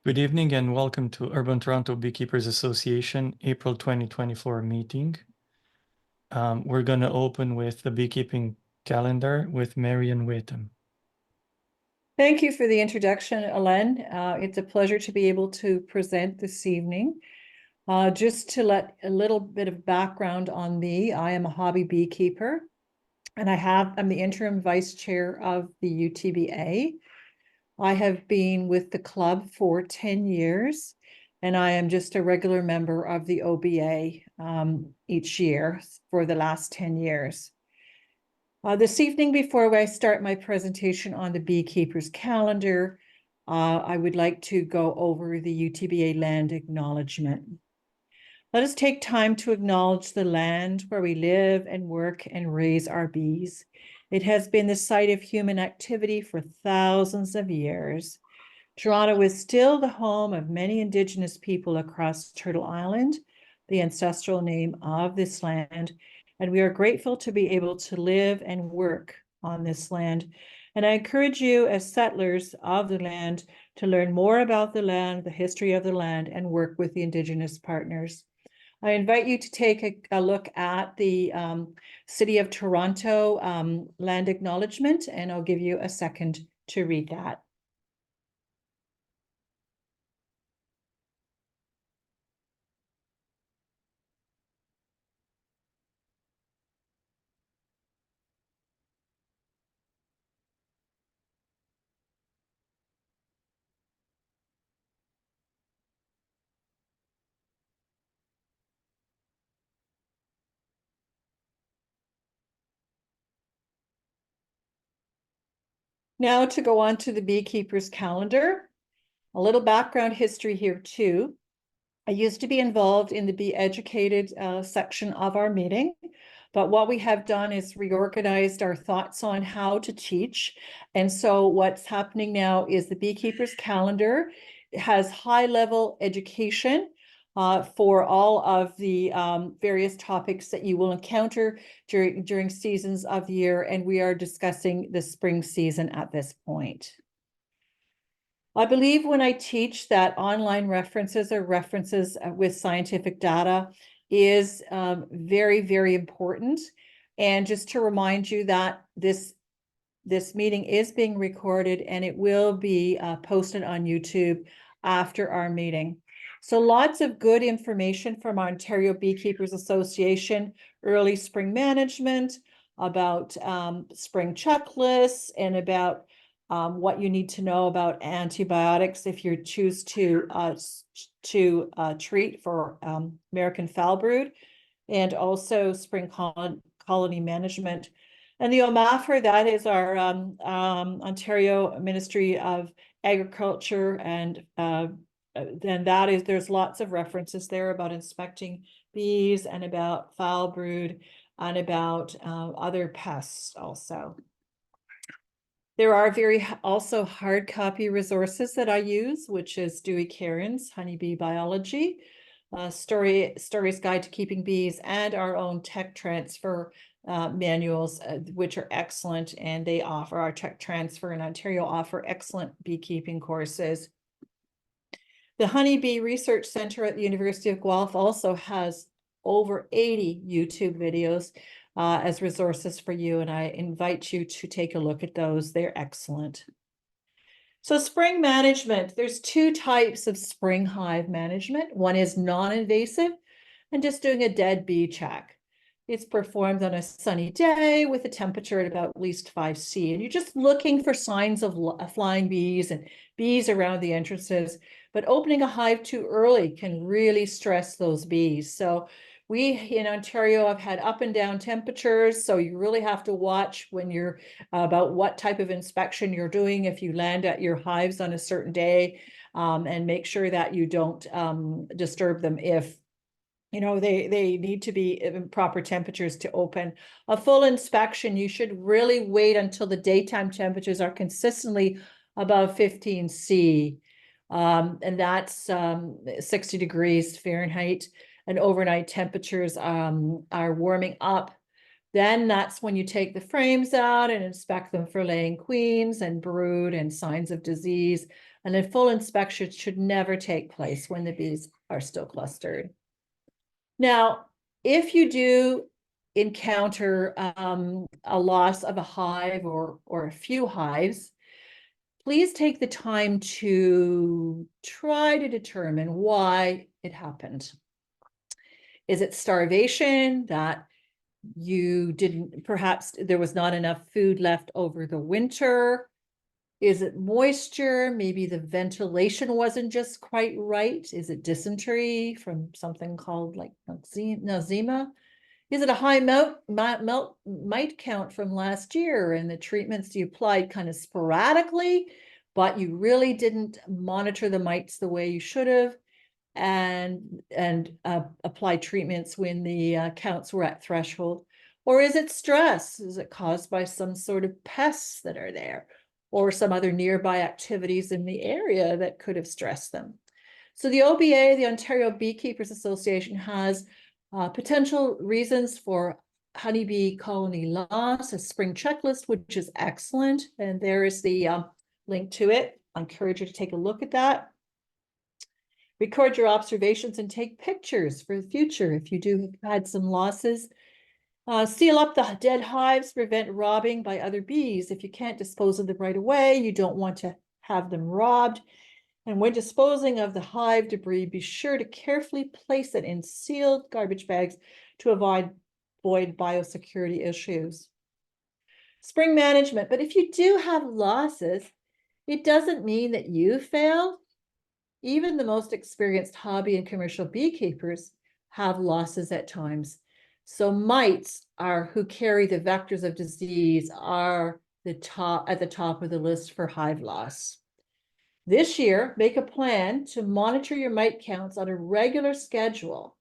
Good evening and welcome to Urban Toronto Beekeepers Association April 2024 meeting. We're going to open with the beekeeping calendar with Marion Whittam. Thank you for the introduction, Ellen. It's a pleasure to be able to present this evening. Just to let a little bit of background on me, I am a hobby beekeeper, and I'm the interim vice chair of the UTBA. I have been with the club for 10 years, and I am just a regular member of the OBA each year for the last 10 years. This evening, before I start my presentation on the beekeeper's calendar, I would like to go over the UTBA land acknowledgement. Let us take time to acknowledge the land where we live and work and raise our bees. It has been the site of human activity for thousands of years. Toronto is still the home of many Indigenous people across Turtle Island, the ancestral name of this land, and we are grateful to be able to live and work on this land. And I encourage you as settlers of the land to learn more about the land, the history of the land, and work with the Indigenous partners. I invite you to take a look at the City of Toronto land acknowledgement, and I'll give you a second to read that. Now to go on to the beekeeper's calendar, a little background history here too. I used to be involved in the Be Educated section of our meeting, but what we have done is reorganized our thoughts on how to teach. And so what's happening now is the beekeeper's calendar has high-level education for all of the various topics that you will encounter during seasons of the year, and we are discussing the spring season at this point. I believe when I teach that online references or references with scientific data is very, very important. And just to remind you that this meeting is being recorded and it will be posted on YouTube after our meeting. So lots of good information from our Ontario Beekeepers Association, early spring management, about spring checklists, and about what you need to know about antibiotics if you choose to treat for American Foulbrood, and also spring colony management. And the OMAFR, that is our Ontario Ministry of Agriculture, and then there's lots of references there about inspecting bees and about Foulbrood and about other pests also. There are also hard copy resources that I use, which is Dewey Caron's Honeybee Biology, Story's Guide to Keeping Bees, and our own tech transfer manuals, which are excellent, and they offer, our tech transfer in Ontario offer excellent beekeeping courses. The Honeybee Research Center at the University of Guelph also has over 80 YouTube videos as resources for you, and I invite you to take a look at those. They're excellent. So spring management, there's two types of spring hive management. One is non-invasive and just doing a dead bee check. It's performed on a sunny day with a temperature at about at least 5 C, and you're just looking for signs of flying bees and bees around the entrances. But opening a hive too early can really stress those bees. So we in Ontario have had up and down temperatures, so you really have to watch when you're about what type of inspection you're doing if you land at your hives on a certain day, and make sure that you don't disturb them if they need to be in proper temperatures to open. A full inspection, you should really wait until the daytime temperatures are consistently above 15 C, and that's 60 degrees Fahrenheit. And overnight temperatures are warming up Then that's when you take the frames out and inspect them for laying queens and brood and signs of disease. And a full inspection should never take place when the bees are still clustered. Now, if you do encounter a loss of a hive or a few hives, please take the time to try to determine why it happened. Is it starvation, that you didn't, perhaps there was not enough food left over the winter? Is it moisture? Maybe the ventilation wasn't just quite right. Is it dysentery from something called like Nozema? Is it a high mite count from last year and the treatments you applied kind of sporadically, but you really didn't monitor the mites the way you should have and apply treatments when the counts were at threshold? Or is it stress? Is it caused by some sort of pests that are there or some other nearby activities in the area that could have stressed them? So the OBA, the Ontario Beekeepers Association, has potential reasons for honeybee colony loss, a spring checklist, which is excellent. And there is the link to it. I encourage you to take a look at that. Record your observations and take pictures for the future if you do have had some losses. Seal up the dead hives, prevent robbing by other bees. If you can't dispose of them right away, you don't want to have them robbed. And when disposing of the hive debris, be sure to carefully place it in sealed garbage bags to avoid biosecurity issues. Spring management. But if you do have losses, it doesn't mean that you failed. Even the most experienced hobby and commercial beekeepers have losses at times. So mites are who carry the vectors of disease are at the top of the list for hive loss. This year, make a plan to monitor your mite counts on a regular schedule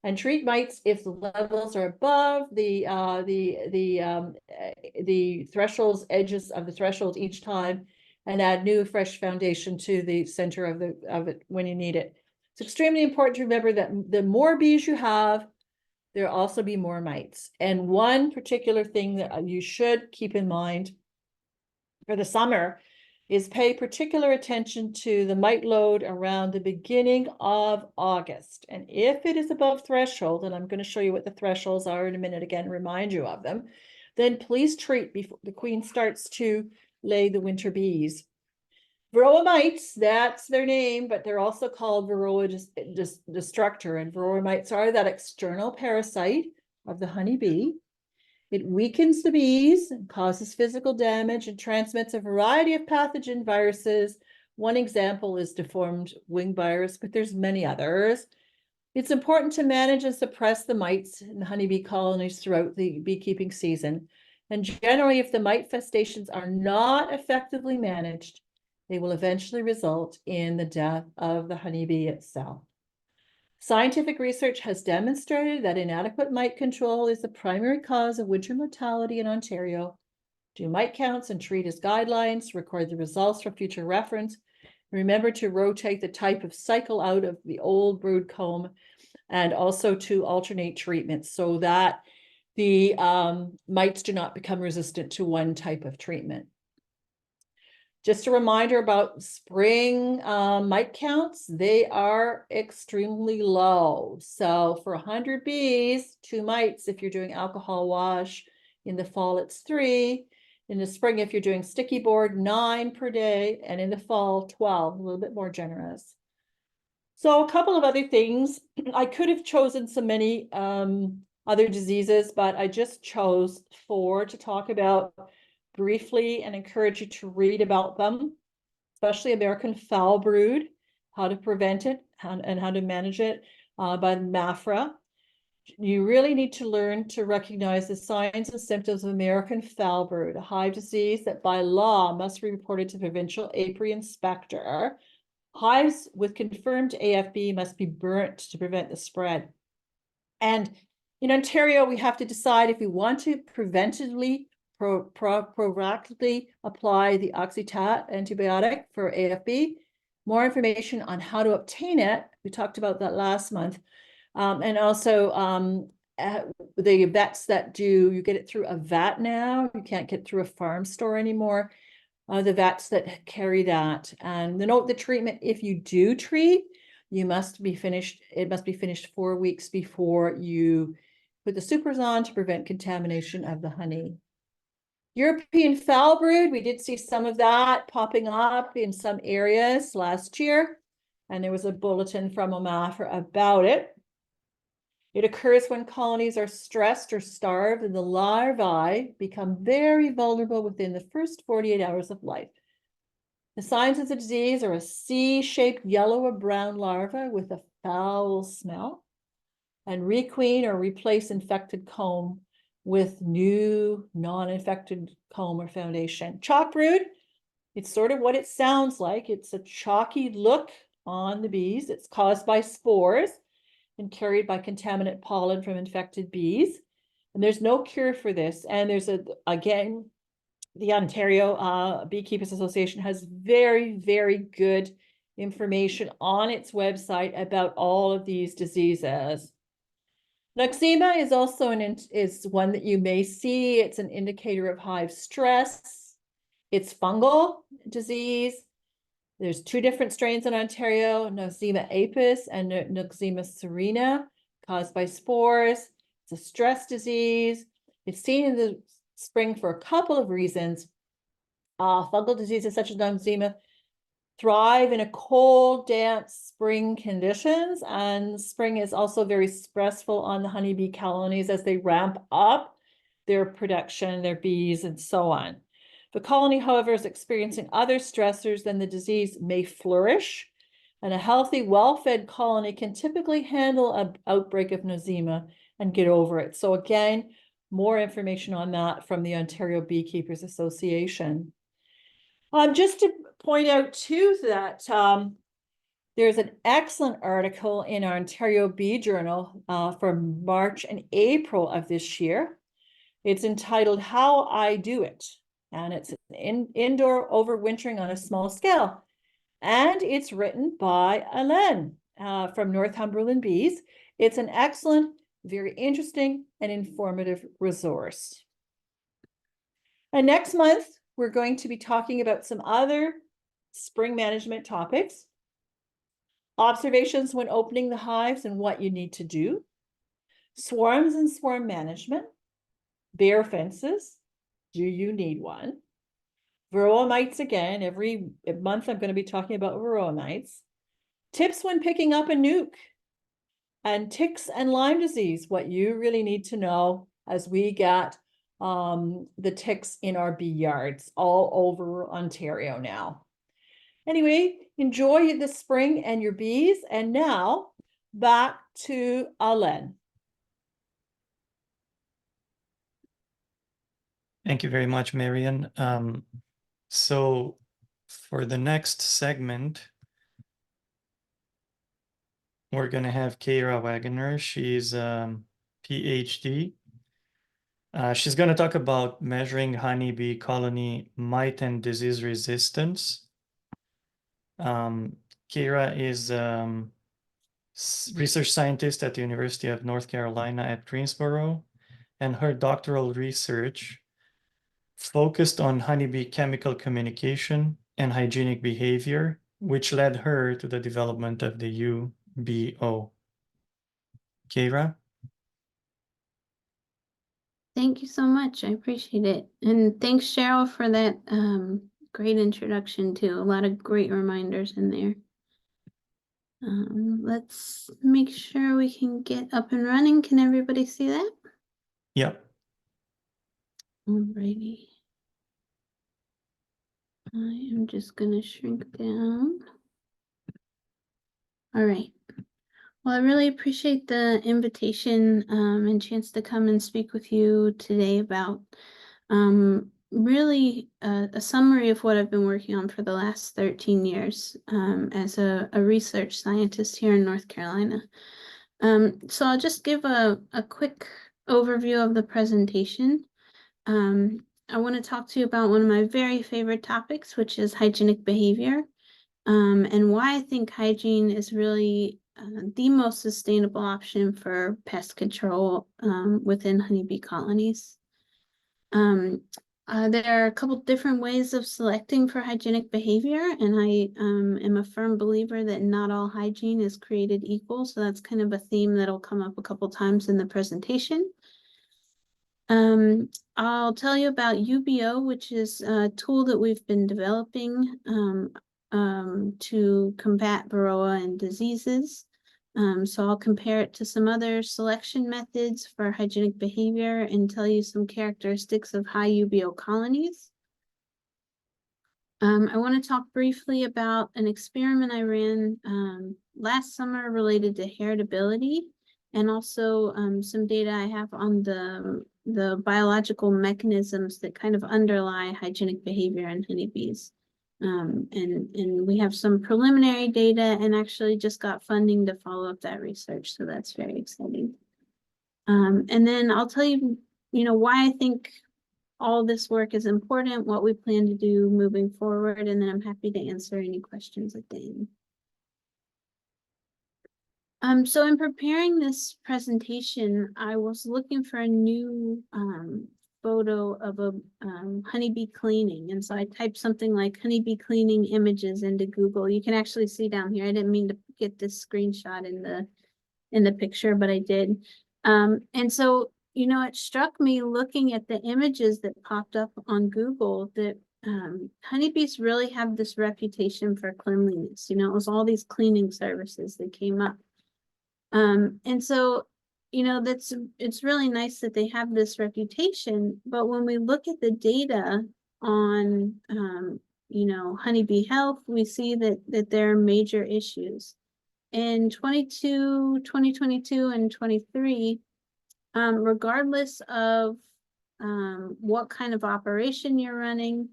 and treat mites if the levels are above the thresholds, edges of the threshold each time, and add new fresh foundation to the center of it when you need it. It's extremely important to remember that the more bees you have, there'll also be more mites. And one particular thing that you should keep in mind for the summer is pay particular attention to the mite load around the beginning of August. And if it is above threshold, and I'm going to show you what the thresholds are in a minute, again, remind you of them, then please treat before the queen starts to lay the winter bees. Varroa mites, that's their name, but they're also called Varroa destructor. And Varroa mites are that external parasite of the honeybee. It weakens the bees and causes physical damage and transmits a variety of pathogen viruses. One example is deformed wing virus, but there's many others. It's important to manage and suppress the mites in the honeybee colonies throughout the beekeeping season. And generally, if the mite infestations are not effectively managed, they will eventually result in the death of the honeybee itself. Scientific research has demonstrated that inadequate mite control is the primary cause of winter mortality in Ontario. Do mite counts and treat as guidelines, record the results for future reference. Remember to rotate the type of cycle out of the old brood comb and also to alternate treatments so that the mites do not become resistant to one type of treatment. Just a reminder about spring mite counts, they are extremely low. So for 100 bees, 2 mites if you're doing alcohol wash. In the fall, it's 3. In the spring, if you're doing sticky board, 9 per day. And in the fall, 12, a little bit more generous. So a couple of other things. I could have chosen so many other diseases, but I just chose 4 to talk about briefly and encourage you to read about them, especially American Foulbrood, how to prevent it and how to manage it by MAFRA. You really need to learn to recognize the signs and symptoms of American Foulbrood, a hive disease that by law must be reported to the provincial apiary inspector. Hives with confirmed AFB must be burnt to prevent the spread. And in Ontario, we have to decide if we want to preventively proactively apply the Oxytat antibiotic for AFB. More information on how to obtain it, we talked about that last month, and also the vets that do, you get it through a vet now. You can't get it through a farm store anymore. The vets that carry that. And the treatment, if you do treat, it must be finished 4 weeks before you put the supers on to prevent contamination of the honey. European Foulbrood, we did see some of that popping up in some areas last year, and there was a bulletin from OMAFRA about it. It occurs when colonies are stressed or starved, and the larvae become very vulnerable within the first 48 hours of life. The signs of the disease are a C-shaped yellow or brown larva with a foul smell, and requeen or replace infected comb with new non-infected comb or foundation. Chalkbrood, it's sort of what it sounds like. It's a chalky look on the bees. It's caused by spores and carried by contaminant pollen from infected bees. And there's no cure for this. And there's again, the Ontario Beekeepers Association has very, very good information on its website about all of these diseases. Nosema is also one that you may see. It's an indicator of hive stress. It's fungal disease. There's 2 different strains in Ontario, Nozema apis and Nozema serena, caused by spores. It's a stress disease. It's seen in the spring for a couple of reasons. Fungal diseases such as Nozema thrive in a cold, damp spring conditions, and spring is also very stressful on the honeybee colonies as they ramp up their production, their bees, and so on. If a colony, however, is experiencing other stressors, then the disease may flourish, and a healthy, well-fed colony can typically handle an outbreak of Nozema and get over it. So again, more information on that from the Ontario Beekeepers Association. Just to point out too that there's an excellent article in our Ontario Bee Journal from March and April of this year. It's entitled How I Do It, and it's indoor overwintering on a small scale. And it's written by Alain from Northumberland Bees. It's an excellent, very interesting and informative resource. And next month, we're going to be talking about some other spring management topics. Observations when opening the hives and what you need to do. Swarms and swarm management. Bare fences. Do you need one? Varroa mites again. Every month I'm going to be talking about Varroa mites. Tips when picking up a nuke. And ticks and Lyme disease, what you really need to know as we get the ticks in our bee yards all over Ontario now. Anyway, enjoy the spring and your bees. And now back to Alain. Thank you very much, Marion. So for the next segment, we're going to have Kaira Wagoner. She's PhD. She's going to talk about measuring honeybee colony mite and disease resistance. Kaira is research scientist at the University of North Carolina at Greensboro, and her doctoral research focused on honeybee chemical communication and hygienic behavior, which led her to the development of the UBeeO. Kaira? Thank you so much. I appreciate it. And thanks, Cheryl, for that great introduction too. A lot of great reminders in there. Let's make sure we can get up and running. Can everybody see that? Yep. Alrighty. I am just going to shrink down. All right. Well, I really appreciate the invitation and chance to come and speak with you today about really a summary of what I've been working on for the last 13 years as a research scientist here in North Carolina. So I'll just give a quick overview of the presentation. I want to talk to you about one of my very favorite topics, which is hygienic behavior, and why I think hygiene is really the most sustainable option for pest control within honeybee colonies. There are a couple different ways of selecting for hygienic behavior, and I am a firm believer that not all hygiene is created equal. So that's kind of a theme that'll come up a couple times in the presentation. I'll tell you about UBeeO, which is a tool that we've been developing to combat Varroa and diseases. So I'll compare it to some other selection methods for hygienic behavior and tell you some characteristics of high UBeeO colonies. I want to talk briefly about an experiment I ran last summer related to heritability, and also some data I have on the biological mechanisms that kind of underlie hygienic behavior in honeybees. And we have some preliminary data and actually just got funding to follow up that research. So that's very exciting. And then I'll tell you, why I think all this work is important, what we plan to do moving forward, and then I'm happy to answer any questions at the end. So in preparing this presentation, I was looking for a new photo of a honeybee cleaning. And so I typed something like honeybee cleaning images into Google. You can actually see down here. I didn't mean to get this screenshot in the picture, but I did. And so, it struck me looking at the images that popped up on Google that honeybees really have this reputation for cleanliness. It was all these cleaning services that came up. And so, it's really nice that they have this reputation, but when we look at the data on, honeybee health, we see that there are major issues. In 2022 and 23, regardless of what kind of operation you're running,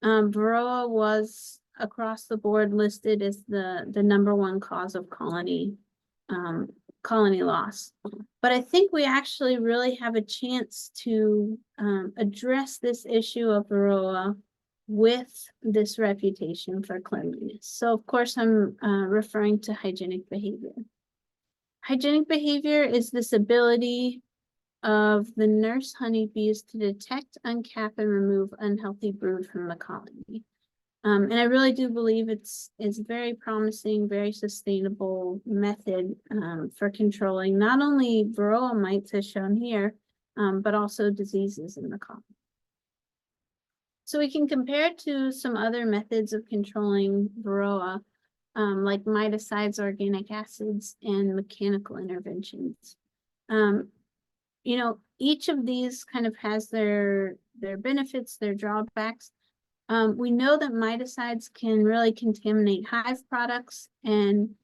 Varroa was across the board listed as the #1 cause of colony loss. But I think we actually really have a chance to address this issue of Varroa with this reputation for cleanliness. So of course I'm referring to hygienic behavior. Hygienic behavior is this ability of the nurse honeybees to detect, uncap, and remove unhealthy brood from the colony. And I really do believe it's very promising, very sustainable method for controlling not only Varroa mites as shown here, but also diseases in the colony. So we can compare it to some other methods of controlling Varroa, like miticides, organic acids, and mechanical interventions. Each of these kind of has their benefits, their drawbacks. We know that miticides can really contaminate hive products, and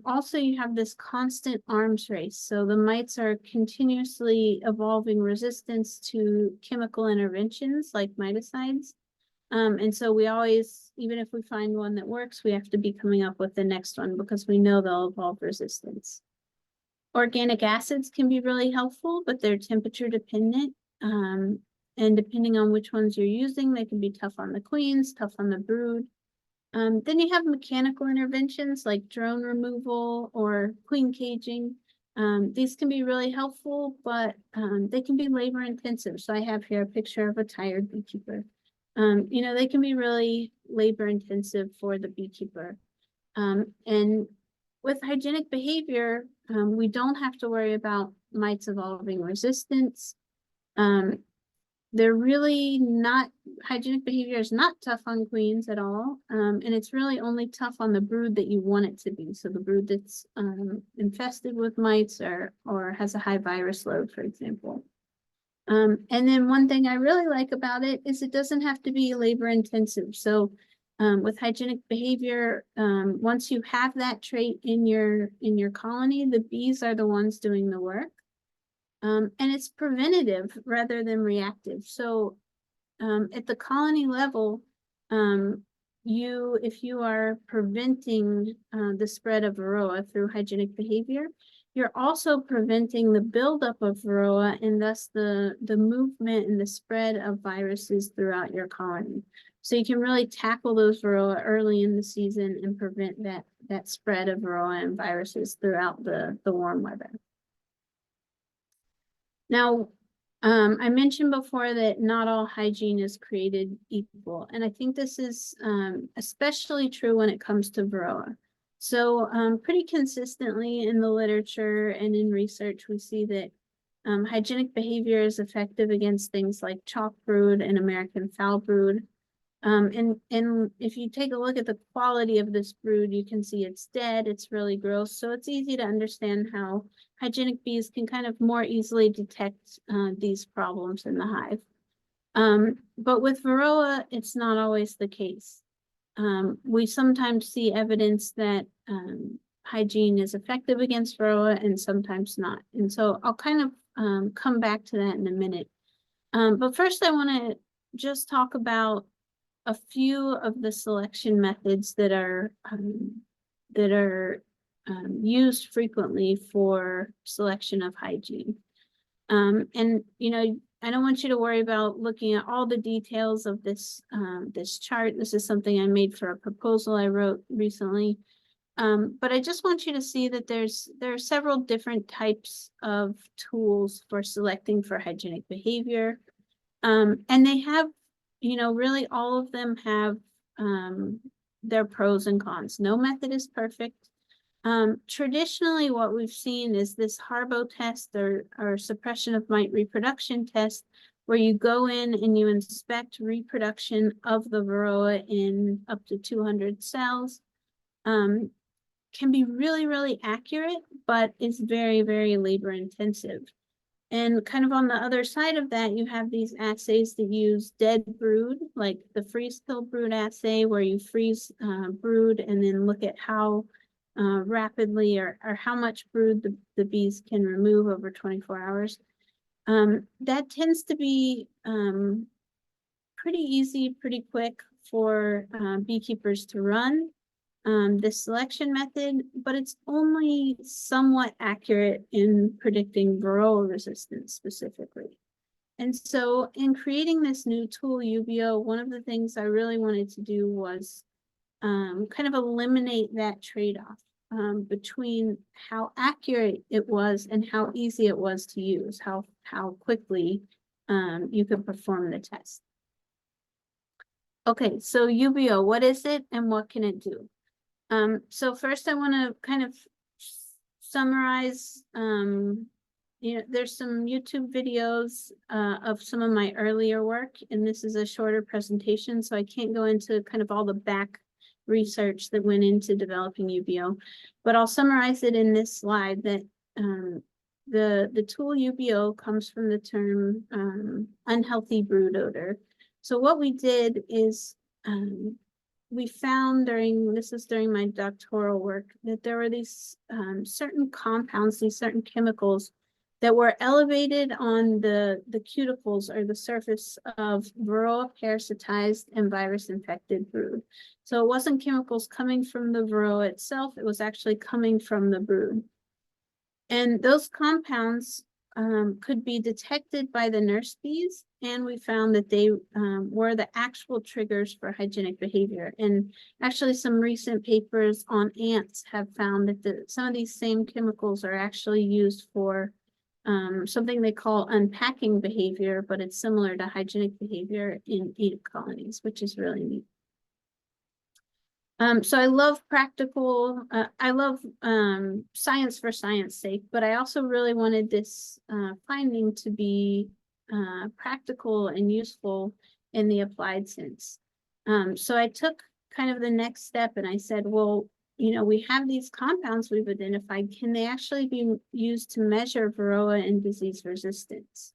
also you have this constant arms race. So the mites are continuously evolving resistance to chemical interventions like miticides. And so we always, even if we find one that works, we have to be coming up with the next one because we know they'll evolve resistance. Organic acids can be really helpful, but they're temperature dependent. And depending on which ones you're using, they can be tough on the queens, tough on the brood. Then you have mechanical interventions like drone removal or queen caging. These can be really helpful, but they can be labor intensive. So I have here a picture of a tired beekeeper. They can be really labor intensive for the beekeeper. And with hygienic behavior, we don't have to worry about mites evolving resistance. They're really not, hygienic behavior is not tough on queens at all. And it's really only tough on the brood that you want it to be. So the brood that's infested with mites or has a high virus load, for example. And then one thing I really like about it is it doesn't have to be labor intensive. So with hygienic behavior, once you have that trait in your colony, the bees are the ones doing the work. And it's preventative rather than reactive. So at the colony level, if you are preventing the spread of Varroa through hygienic behavior, you're also preventing the buildup of Varroa and thus the movement and the spread of viruses throughout your colony. So you can really tackle those Varroa early in the season and prevent that spread of Varroa and viruses throughout the warm weather. Now, I mentioned before that not all hygiene is created equal, and I think this is especially true when it comes to Varroa. So pretty consistently in the literature and in research, we see that hygienic behavior is effective against things like Chalkbrood and American Foulbrood. And if you take a look at the quality of this brood, you can see it's dead, it's really gross. So it's easy to understand how hygienic bees can kind of more easily detect these problems in the hive. But with Varroa, it's not always the case. We sometimes see evidence that hygiene is effective against Varroa and sometimes not. And so I'll kind of come back to that in a minute. But first I want to just talk about a few of the selection methods that are used frequently for selection of hygiene. And you know, I don't want you to worry about looking at all the details of this this chart. This is something I made for a proposal I wrote recently. But I just want you to see that there are several different types of tools for selecting for hygienic behavior. And they have, you know, really all of them have their pros and cons. No method is perfect. Traditionally, what we've seen is this Harbo test or suppression of mite reproduction test, where you go in and you inspect reproduction of the Varroa in up to 200 cells. Can be really, really accurate, but it's very, very labor intensive. And kind of on the other side of that, you have these assays that use dead brood, like the freeze kill brood assay, where you freeze brood and then look at how rapidly or how much brood the bees can remove over 24 hours. That tends to be pretty easy, pretty quick for beekeepers to run. This selection method, but it's only somewhat accurate in predicting Varroa resistance specifically. And so in creating this new tool, UBeeO, one of the things I really wanted to do was kind of eliminate that trade-off between how accurate it was and how easy it was to use, how quickly you could perform the test. Okay, so UBeeO, what is it and what can it do? So first I want to kind of summarize, you know, there's some YouTube videos of some of my earlier work, and this is a shorter presentation, so I can't go into kind of all the back research that went into developing UBeeO, but I'll summarize it in this slide that the tool UBeeO comes from the term unhealthy brood odor. So what we did is we found this is during my doctoral work, that there were these certain compounds, these certain chemicals that were elevated on the cuticles or the surface of Varroa parasitized and virus infected brood. So it wasn't chemicals coming from the Varroa itself, it was actually coming from the brood. And those compounds could be detected by the nurse bees, and we found that they were the actual triggers for hygienic behavior. And actually some recent papers on ants have found that some of these same chemicals are actually used for something they call unpacking behavior, but it's similar to hygienic behavior in ant colonies, which is really neat. So I love I love science for science sake, but I also really wanted this finding to be practical and useful in the applied sense. So I took kind of the next step and I said, well, you know, we have these compounds we've identified. Can they actually be used to measure Varroa and disease resistance?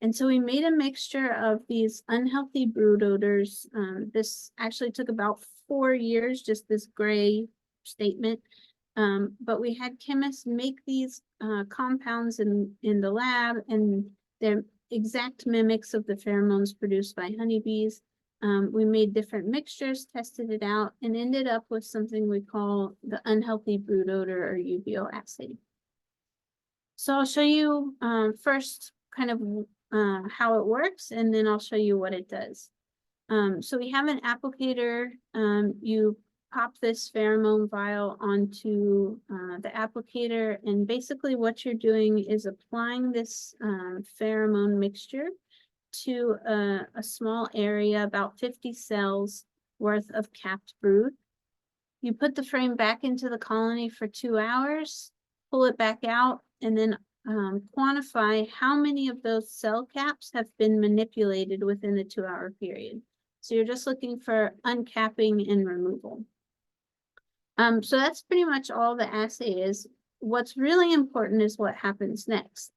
And so we made a mixture of these unhealthy brood odors. This actually took about 4 years, just this gray statement. But we had chemists make these compounds in the lab, and they're exact mimics of the pheromones produced by honeybees. We made different mixtures, tested it out, and ended up with something we call the unhealthy brood odor or UBeeO assay. So I'll show you first kind of how it works, and then I'll show you what it does. So we have an applicator. You pop this pheromone vial onto the applicator, and basically what you're doing is applying this pheromone mixture to a small area, about 50 cells worth of capped brood. You put the frame back into the colony for 2 hours, pull it back out, and then quantify how many of those cell caps have been manipulated within the 2-hour period. So you're just looking for uncapping and removal. So that's pretty much all the assay is. What's really important is what happens next.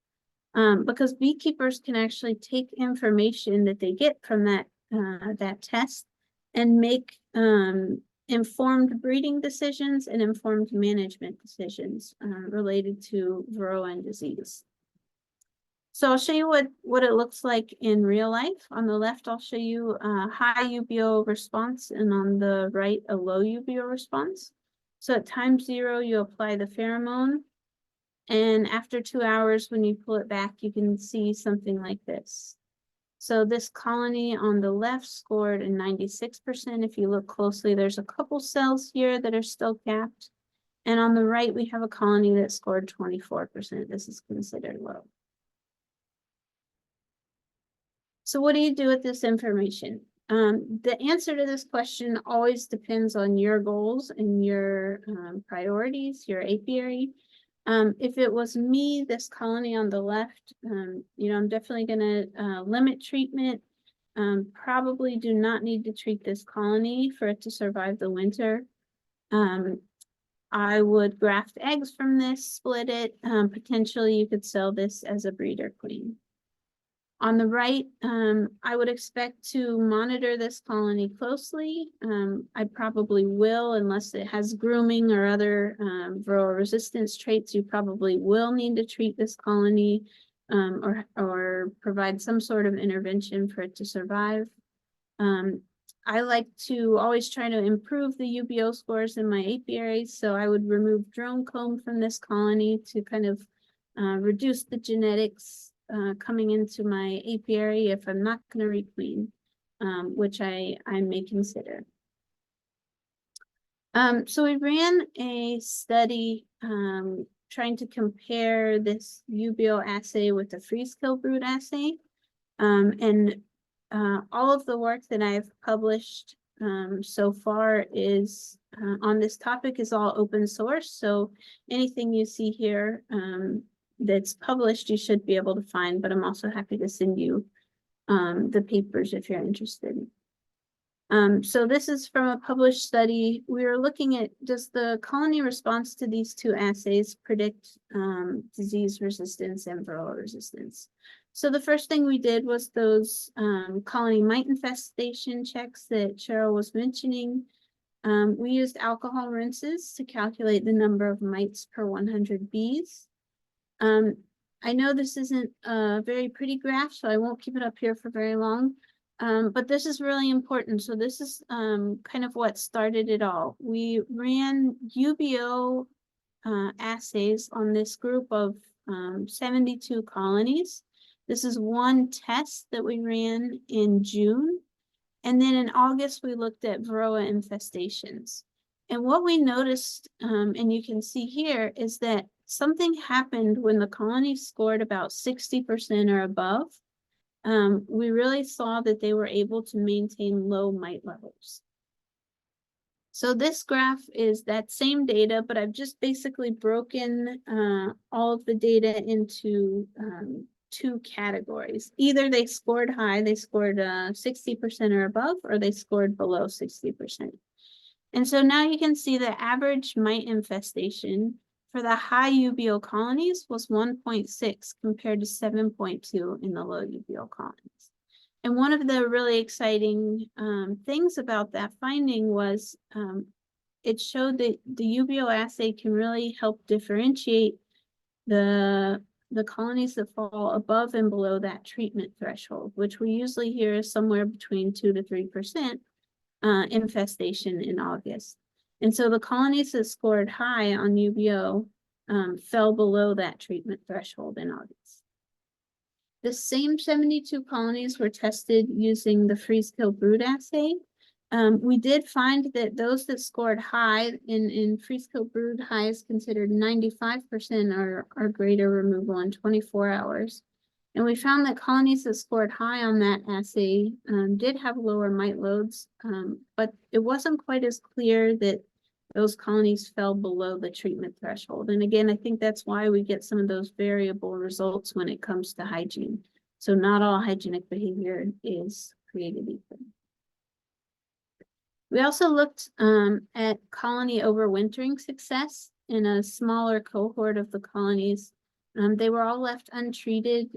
Because beekeepers can actually take information that they get from that test and make informed breeding decisions and informed management decisions related to Varroa disease. So I'll show you what it looks like in real life. On the left, I'll show you a high UBeeO response, and on the right, a low UBeeO response. So at time 0, you apply the pheromone, and after 2 hours, when you pull it back, you can see something like this. So this colony on the left scored a 96%. If you look closely, there's a couple cells here that are still capped. And on the right, we have a colony that scored 24%. This is considered low. So what do you do with this information? The answer to this question always depends on your goals and your priorities, your apiary. If it was me, this colony on the left, I'm definitely going to limit treatment. Probably do not need to treat this colony for it to survive the winter. I would graft eggs from this, split it. Potentially, you could sell this as a breeder queen. On the right, I would expect to monitor this colony closely. I probably will, unless it has grooming or other Varroa resistance traits. You probably will need to treat this colony or provide some sort of intervention for it to survive. I like to always try to improve the UBeeO scores in my apiary, so I would remove drone comb from this colony to kind of reduce the genetics coming into my apiary if I'm not going to requeen, which I may consider. So we ran a study trying to compare this UBeeO assay with the freeze-kill brood assay. And all of the work that I've published so far is on this topic is all open source. So anything you see here that's published, you should be able to find, but I'm also happy to send you the papers if you're interested. So this is from a published study. We were looking at, does the colony response to these 2 assays predict disease resistance and Varroa resistance? So the first thing we did was those colony mite infestation checks that Cheryl was mentioning. We used alcohol rinses to calculate the number of mites per 100 bees. I know this isn't a very pretty graph, so I won't keep it up here for very long, but this is really important. So this is kind of what started it all. We ran UBeeO assays on this group of 72 colonies. This is one test that we ran in June. And then in August, we looked at Varroa infestations. And what we noticed, and you can see here, is that something happened when the colony scored about 60% or above. We really saw that they were able to maintain low mite levels. So this graph is that same data, but I've just basically broken all of the data into 2 categories. Either they scored high, they scored 60% or above, or they scored below 60%. And so now you can see the average mite infestation for the high UBeeO colonies was 1.6 compared to 7.2 in the low UBeeO colonies. And one of the really exciting things about that finding was it showed that the UBeeO assay can really help differentiate the colonies that fall above and below that treatment threshold, which we usually hear is somewhere between 2 to 3% infestation in August. And so the colonies that scored high on UBeeO fell below that treatment threshold in August. The same 72 colonies were tested using the freeze-kill-brood assay. We did find that those that scored high in freeze-kill-brood, high is considered 95% or greater removal in 24 hours. And we found that colonies that scored high on that assay did have lower mite loads, but it wasn't quite as clear that those colonies fell below the treatment threshold. And again, I think that's why we get some of those variable results when it comes to hygiene. So not all hygienic behavior is created equal. We also looked at colony overwintering success in a smaller cohort of the colonies. They were all left untreated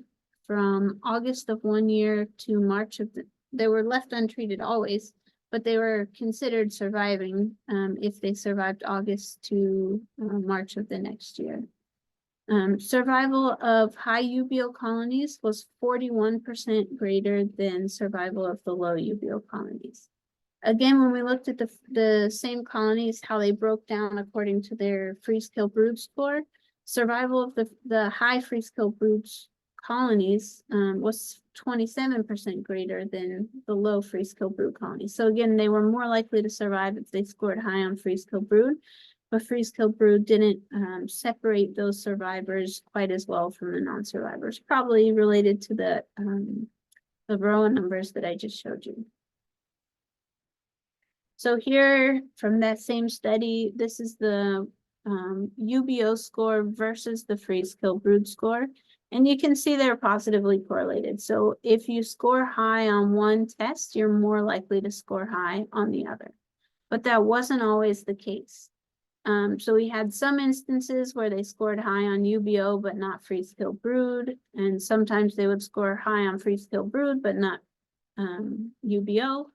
from August of one year to March of they were left untreated always, but they were considered surviving if they survived August to March of the next year. Survival of high UBeeO colonies was 41% greater than survival of the low UBeeO colonies. Again, when we looked at the same colonies, how they broke down according to their freeze-kill-brood score, survival of the high freeze-kill-brood colonies was 27% greater than the low freeze-kill-brood colonies. So again, they were more likely to survive if they scored high on freeze-kill-brood, but freeze-kill-brood didn't separate those survivors quite as well from the non-survivors, probably related to the Varroa numbers that I just showed you. So here, from that same study, this is the UBeeO score versus the freeze-kill-brood score. And you can see they're positively correlated. So if you score high on one test, you're more likely to score high on the other. But that wasn't always the case. So we had some instances where they scored high on UBeeO, but not freeze-kill-brood. And sometimes they would score high on freeze-kill-brood, but not UBeeO.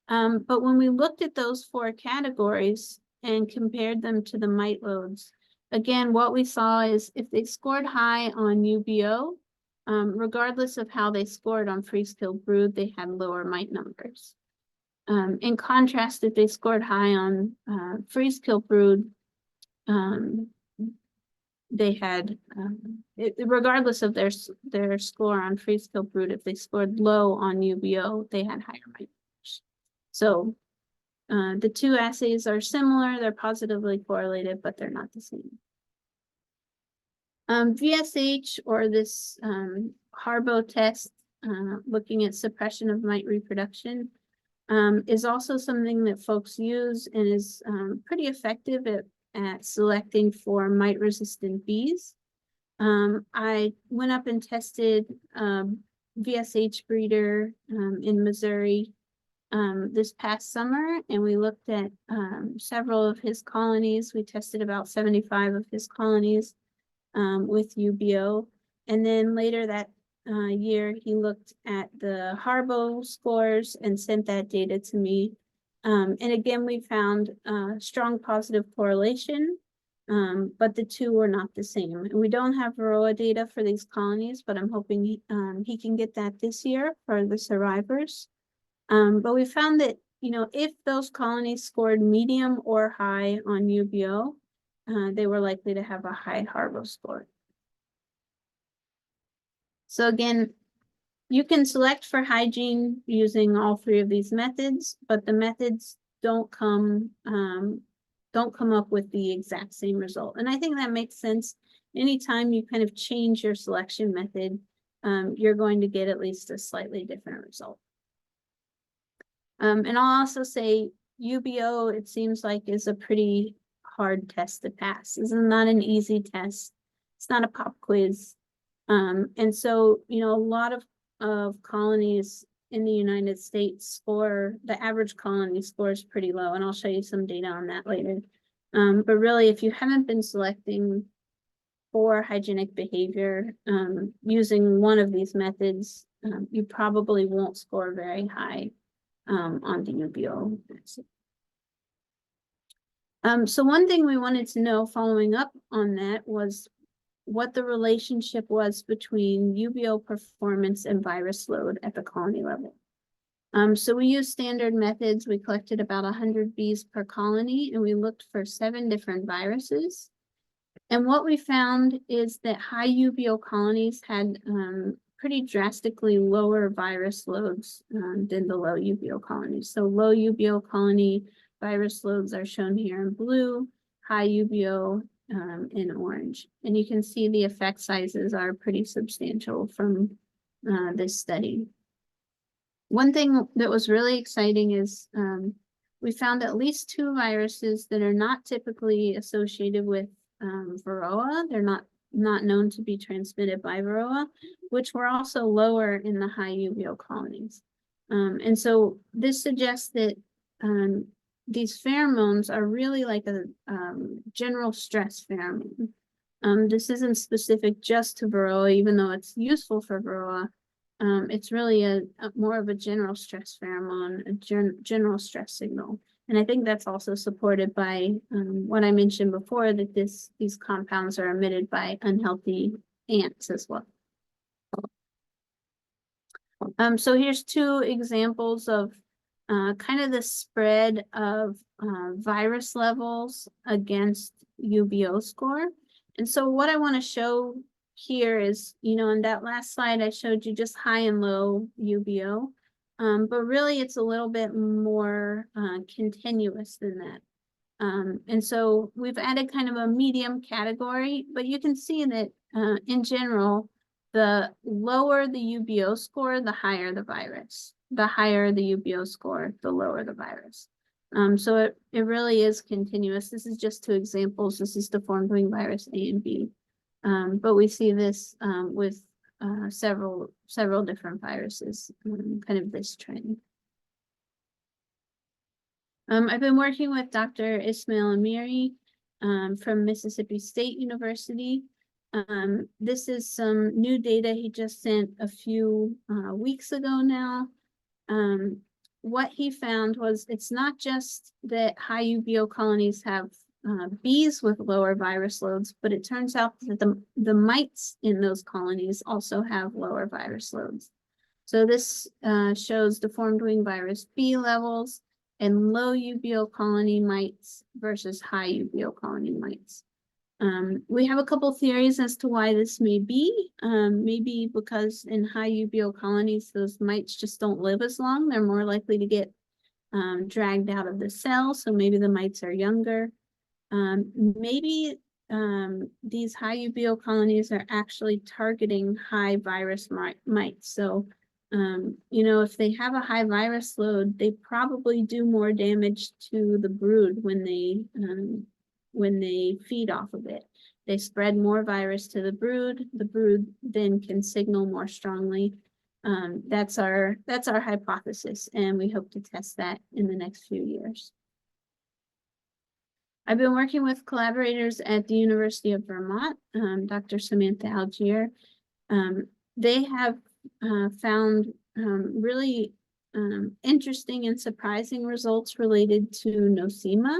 But when we looked at those four categories and compared them to the mite loads, again, what we saw is if they scored high on UBeeO, regardless of how they scored on freeze-kill-brood, they had lower mite numbers. In contrast, if they scored high on freeze-kill-brood, they had, regardless of their score on freeze-kill-brood, if they scored low on UBeeO, they had higher mite numbers. So the two assays are similar, they're positively correlated, but they're not the same. VSH, or this HARBO test, looking at suppression of mite reproduction, is also something that folks use and is pretty effective at selecting for mite-resistant bees. I went up and tested VSH breeder in Missouri this past summer, and we looked at several of his colonies. We tested about 75 of his colonies with UBeeO, and then later that year he looked at the HARBO scores and sent that data to me. And again, we found strong positive correlation, but the two were not the same. And we don't have Varroa data for these colonies, but I'm hoping he can get that this year for the survivors. But we found that, if those colonies scored medium or high on UBeeO, they were likely to have a high HARBO score. So again, you can select for hygiene using all three of these methods, but the methods don't come up with the exact same result. And I think that makes sense. Anytime you kind of change your selection method, you're going to get at least a slightly different result. And I'll also say UBeeO, it seems like, is a pretty hard test to pass. This is not an easy test. It's not a pop quiz. And so, a lot of colonies in the United States score, the average colony scores pretty low, and I'll show you some data on that later. But really, if you haven't been selecting for hygienic behavior using one of these methods, you probably won't score very high on the UBeeO. So one thing we wanted to know following up on that was what the relationship was between UBeeO performance and virus load at the colony level. So we used standard methods. We collected about 100 bees per colony, and we looked for 7 different viruses. And what we found is that high UBeeO colonies had pretty drastically lower virus loads than the low UBeO colonies. So low UBeO colony virus loads are shown here in blue, high UBeO in orange. And you can see the effect sizes are pretty substantial from this study. One thing that was really exciting is we found at least 2 viruses that are not typically associated with Varroa. They're not known to be transmitted by Varroa, which were also lower in the high UBeO colonies. And so this suggests that these pheromones are really like a general stress pheromone. This isn't specific just to Varroa, even though it's useful for Varroa. It's really a more of a general stress pheromone, a general stress signal. And I think that's also supported by what I mentioned before, that these compounds are emitted by unhealthy ants as well. So here's 2 examples of kind of the spread of virus levels against UBeO score. And so what I want to show here is, you know, in that last slide, I showed you just high and low UBeO, but really it's a little bit more continuous than that. And so we've added kind of a medium category, but you can see that in general, the lower the UBeO score, the higher the virus. The higher the UBeO score, the lower the virus. So it really is continuous. This is just 2 examples. This is deformed wing virus A and B. But we see this with several different viruses, kind of this trend. I've been working with Dr. Ismail Amiri from Mississippi State University. This is some new data he just sent a few weeks ago now. What he found was it's not just that high UBeO colonies have bees with lower virus loads, but it turns out that the mites in those colonies also have lower virus loads. So this shows deformed wing virus B levels and low UBeO colony mites versus high UBeO colony mites. We have a couple theories as to why this may be. Maybe because in high UBeO colonies, those mites just don't live as long. They're more likely to get dragged out of the cell. So maybe the mites are younger. Maybe these high UBeO colonies are actually targeting high virus mites. So, you know, if they have a high virus load, they probably do more damage to the brood when they feed off of it. They spread more virus to the brood then can signal more strongly. That's our hypothesis, and we hope to test that in the next few years. I've been working with collaborators at the University of Vermont, Dr. Samantha Algier. They have found really interesting and surprising results related to Nosema.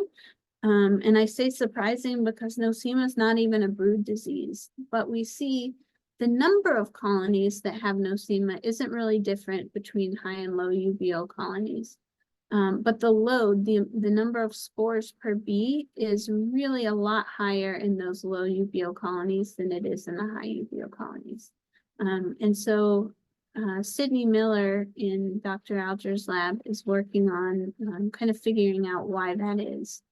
And I say surprising because Nosema is not even a brood disease, but we see the number of colonies that have Nosema isn't really different between high and low UBeO colonies. But the load, the number of spores per bee is really a lot higher in those low UBeO colonies than it is in the high UBeO colonies. And so Sydney Miller in Dr. Alger's lab is working on kind of figuring out why that is.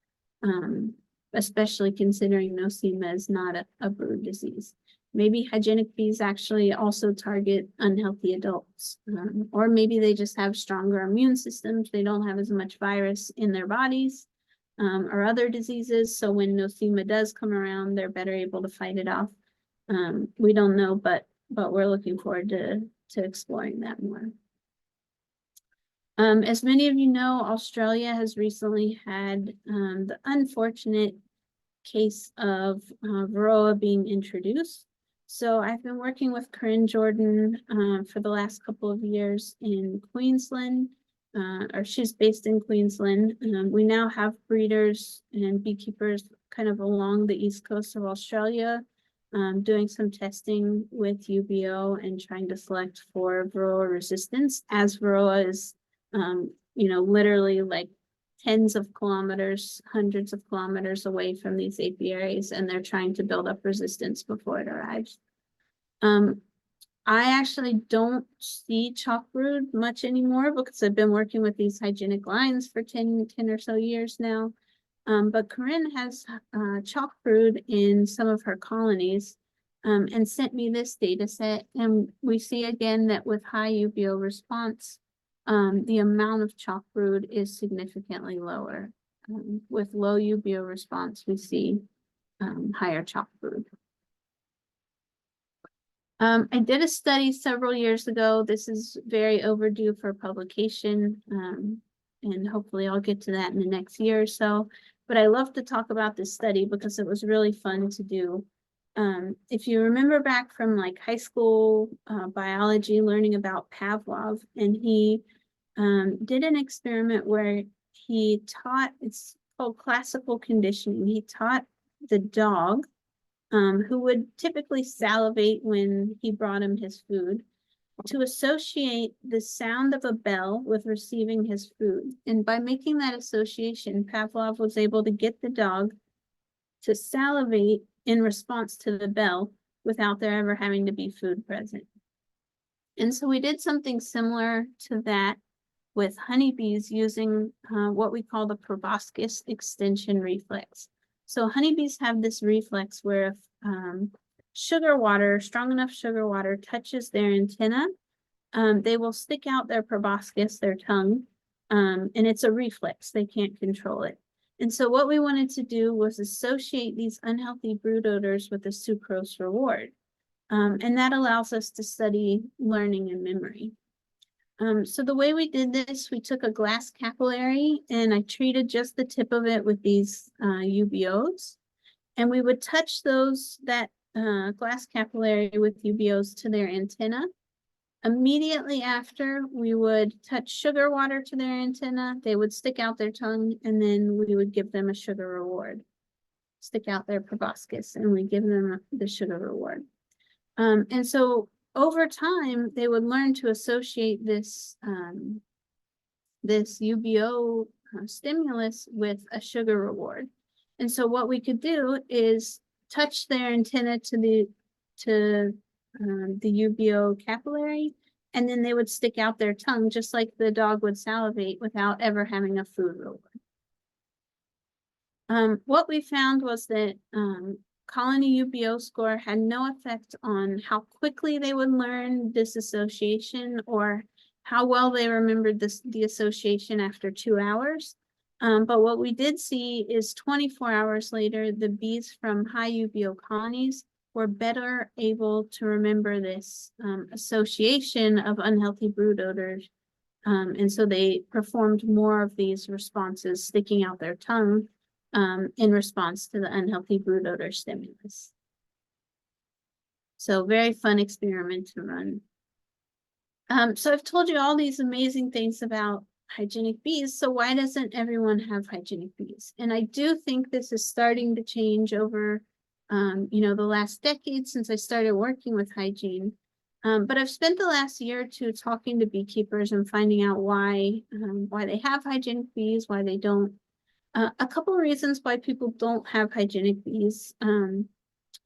Especially considering Nosema is not a brood disease. Maybe hygienic bees actually also target unhealthy adults, or maybe they just have stronger immune systems. They don't have as much virus in their bodies or other diseases. So when Nosema does come around, they're better able to fight it off. We don't know, but we're looking forward to exploring that more. As many of you know, Australia has recently had the unfortunate case of Varroa being introduced. So I've been working with Corinne Jordan for the last couple of years in Queensland, or she's based in Queensland. We now have breeders and beekeepers kind of along the east coast of Australia, doing some testing with UBeO and trying to select for Varroa resistance, as Varroa is you know, literally like tens of kilometers, hundreds of kilometers away from these apiaries, and they're trying to build up resistance before it arrives. I actually don't see Chalkbrood much anymore because I've been working with these hygienic lines for 10 or so years now. But Corinne has Chalkbrood in some of her colonies and sent me this data set. And we see again that with high UBeeO response, the amount of Chalkbrood is significantly lower. With low UBeeO response, we see higher Chalkbrood. I did a study several years ago. This is very overdue for publication, and hopefully I'll get to that in the next year or so. But I love to talk about this study because it was really fun to do. If you remember back from like high school biology, learning about Pavlov, and he did an experiment where he taught, it's called classical conditioning. He taught the dog, who would typically salivate when he brought him his food, to associate the sound of a bell with receiving his food. And by making that association, Pavlov was able to get the dog to salivate in response to the bell without there ever having to be food present. And so we did something similar to that with honeybees using what we call the proboscis extension reflex. So honeybees have this reflex where if sugar water, strong enough sugar water, touches their antenna, they will stick out their proboscis, their tongue, and it's a reflex. They can't control it. And so what we wanted to do was associate these unhealthy brood odors with a sucrose reward. And that allows us to study learning and memory. So the way we did this, we took a glass capillary and I treated just the tip of it with these UBeeOs. And we would touch that glass capillary with UBeeOs to their antenna. Immediately after, we would touch sugar water to their antenna. They would stick out their tongue, and then we would give them a sugar reward. Stick out their proboscis, and we give them the sugar reward. And so over time, they would learn to associate this UBeeO stimulus with a sugar reward. And so what we could do is touch their antenna to the UBeeO capillary, and then they would stick out their tongue just like the dog would salivate without ever having a food reward. What we found was that colony UBeeO score had no effect on how quickly they would learn this association or how well they remembered the association after 2 hours. But what we did see is 24 hours later, the bees from high UBeeO colonies were better able to remember this association of unhealthy brood odors. And so they performed more of these responses, sticking out their tongue in response to the unhealthy brood odor stimulus. So very fun experiment to run. So I've told you all these amazing things about hygienic bees. So why doesn't everyone have hygienic bees? And I do think this is starting to change over the last decade since I started working with hygiene. But I've spent the last year or two talking to beekeepers and finding out why they have hygienic bees, why they don't. A couple of reasons why people don't have hygienic bees.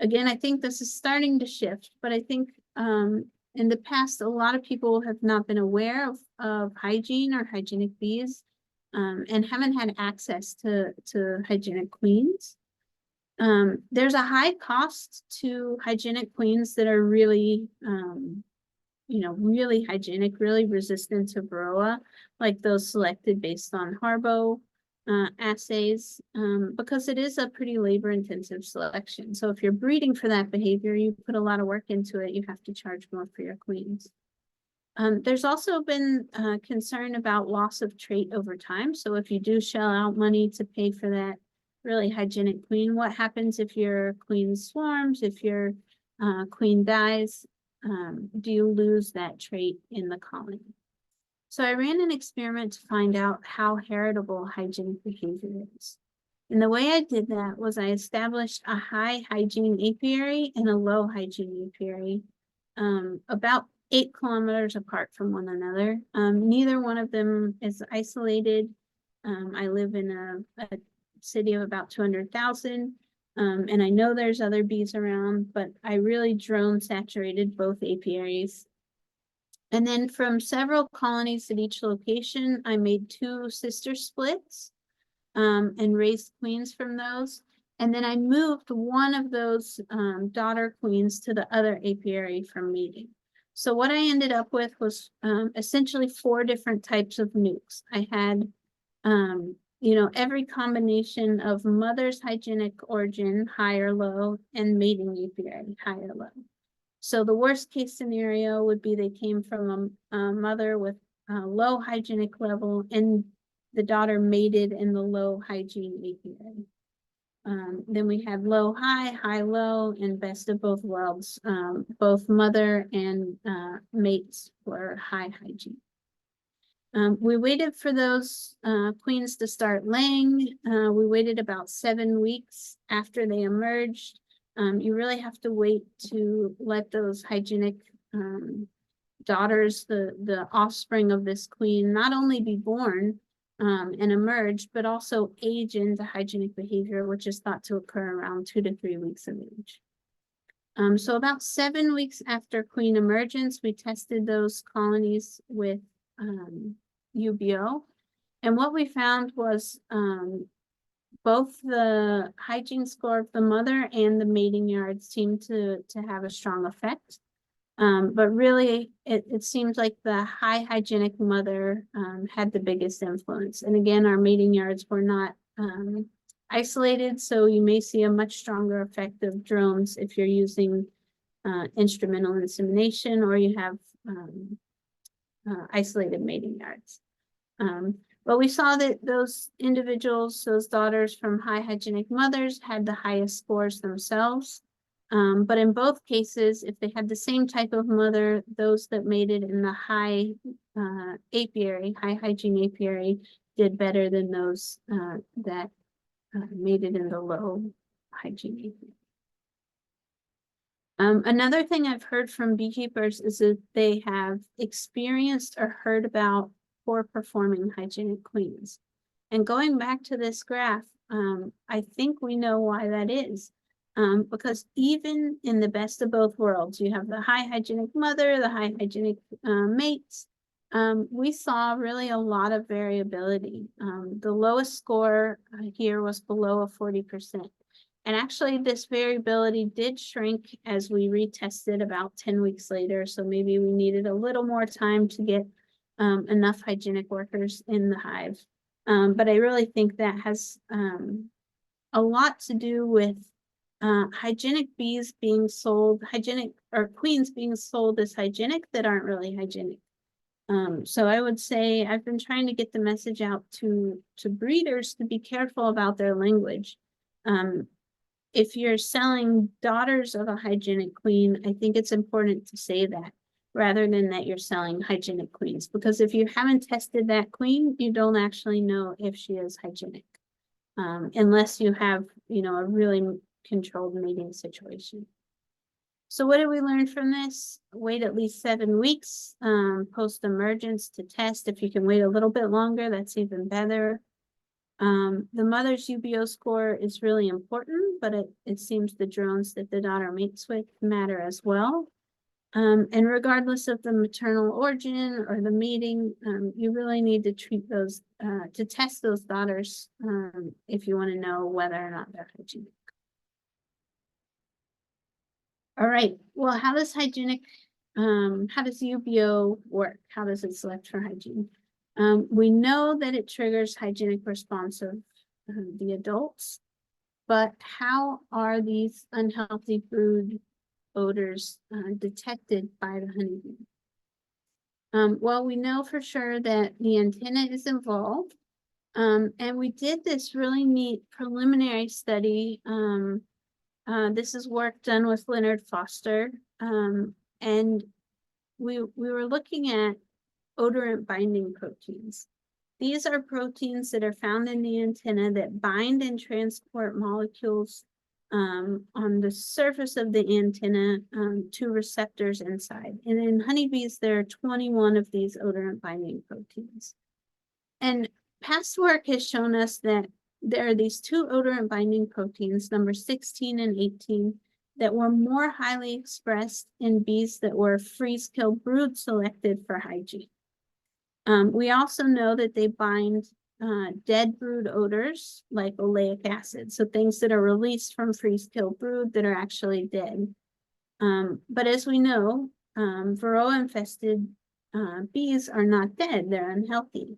Again, I think this is starting to shift, but I think in the past, a lot of people have not been aware of hygiene or hygienic bees and haven't had access to hygienic queens. There's a high cost to hygienic queens that are really, really hygienic, really resistant to Varroa, like those selected based on Harbo assays, because it is a pretty labor-intensive selection. So if you're breeding for that behavior, you put a lot of work into it, you have to charge more for your queens. There's also been concern about loss of trait over time. So if you do shell out money to pay for that really hygienic queen, what happens if your queen swarms, if your queen dies? Do you lose that trait in the colony? So I ran an experiment to find out how heritable hygienic behavior is. And the way I did that was I established a high hygiene apiary and a low hygiene apiary, about 8 kilometers apart from one another. Neither one of them is isolated. I live in a city of about 200,000. And I know there's other bees around, but I really drone saturated both apiaries. And then from several colonies at each location, I made 2 sister splits and raised queens from those. And then I moved one of those daughter queens to the other apiary for mating. So what I ended up with was essentially 4 different types of nukes. I had, you know, every combination of mother's hygienic origin, high or low, and mating apiary, high or low. So the worst case scenario would be they came from a mother with a low hygienic level and the daughter mated in the low hygiene apiary. Then we had low, high, low, and best of both worlds. Both mother and mates were high hygiene. We waited for those queens to start laying. We waited about 7 weeks after they emerged. You really have to wait to let those hygienic daughters, the offspring of this queen, not only be born and emerge, but also age into hygienic behavior, which is thought to occur around 2 to 3 weeks of age. So about 7 weeks after queen emergence, we tested those colonies with UBeeO. And what we found was both the hygiene score of the mother and the mating yard seemed to have a strong effect. But really, it seems like the high hygienic mother had the biggest influence. And again, our mating yards were not isolated, so you may see a much stronger effect of drones if you're using instrumental insemination or you have isolated mating yards. But we saw that those individuals, those daughters from high hygienic mothers, had the highest scores themselves. But in both cases, if they had the same type of mother, those that mated in the high apiary, high hygiene apiary, did better than those that mated in the low hygiene apiary. Another thing I've heard from beekeepers is that they have experienced or heard about poor performing hygienic queens. And going back to this graph, I think we know why that is. Because even in the best of both worlds, you have the high hygienic mother, the high hygienic mates. We saw really a lot of variability. The lowest score here was below a 40%. And actually this variability did shrink as we retested about 10 weeks later. So maybe we needed a little more time to get enough hygienic workers in the hive. But I really think that has a lot to do with hygienic bees being sold, hygienic or queens being sold as hygienic that aren't really hygienic. So I would say I've been trying to get the message out to breeders to be careful about their language. If you're selling daughters of a hygienic queen, I think it's important to say that rather than that you're selling hygienic queens, because if you haven't tested that queen, you don't actually know if she is hygienic, unless you have, you know, a really controlled mating situation. So what did we learn from this? Wait at least 7 weeks post-emergence to test. If you can wait a little bit longer, that's even better. The mother's UBeeO score is really important, but it seems the drones that the daughter mates with matter as well. And regardless of the maternal origin or the mating, you really need to treat those, to test those daughters if you want to know whether or not they're hygienic. All right, well, how does UBeeO work? How does it select for hygiene? We know that it triggers hygienic response of the adults, but how are these unhealthy brood odors detected by the honeybee? Well, we know for sure that the antenna is involved, and we did this really neat preliminary study. This is work done with Leonard Foster, and we were looking at odorant binding proteins. These are proteins that are found in the antenna that bind and transport molecules on the surface of the antenna to receptors inside. And in honeybees, there are 21 of these odorant binding proteins. And past work has shown us that there are these two odorant binding proteins, number 16 and 18, that were more highly expressed in bees that were freeze-kill brood selected for hygiene. We also know that they bind dead brood odors like oleic acid, so things that are released from freeze-kill brood that are actually dead. But as we know, Varroa-infested bees are not dead, they're unhealthy.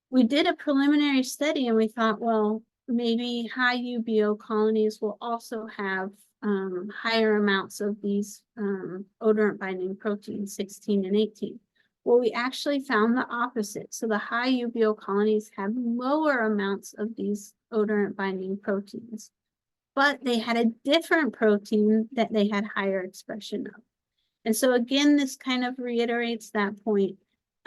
We did a preliminary study and we thought, well, maybe high UBeeO colonies will also have higher amounts of these odorant binding proteins, 16 and 18. Well, we actually found the opposite. So the high UBeeO colonies had lower amounts of these odorant binding proteins, but they had a different protein that they had higher expression of. And so again, this kind of reiterates that point.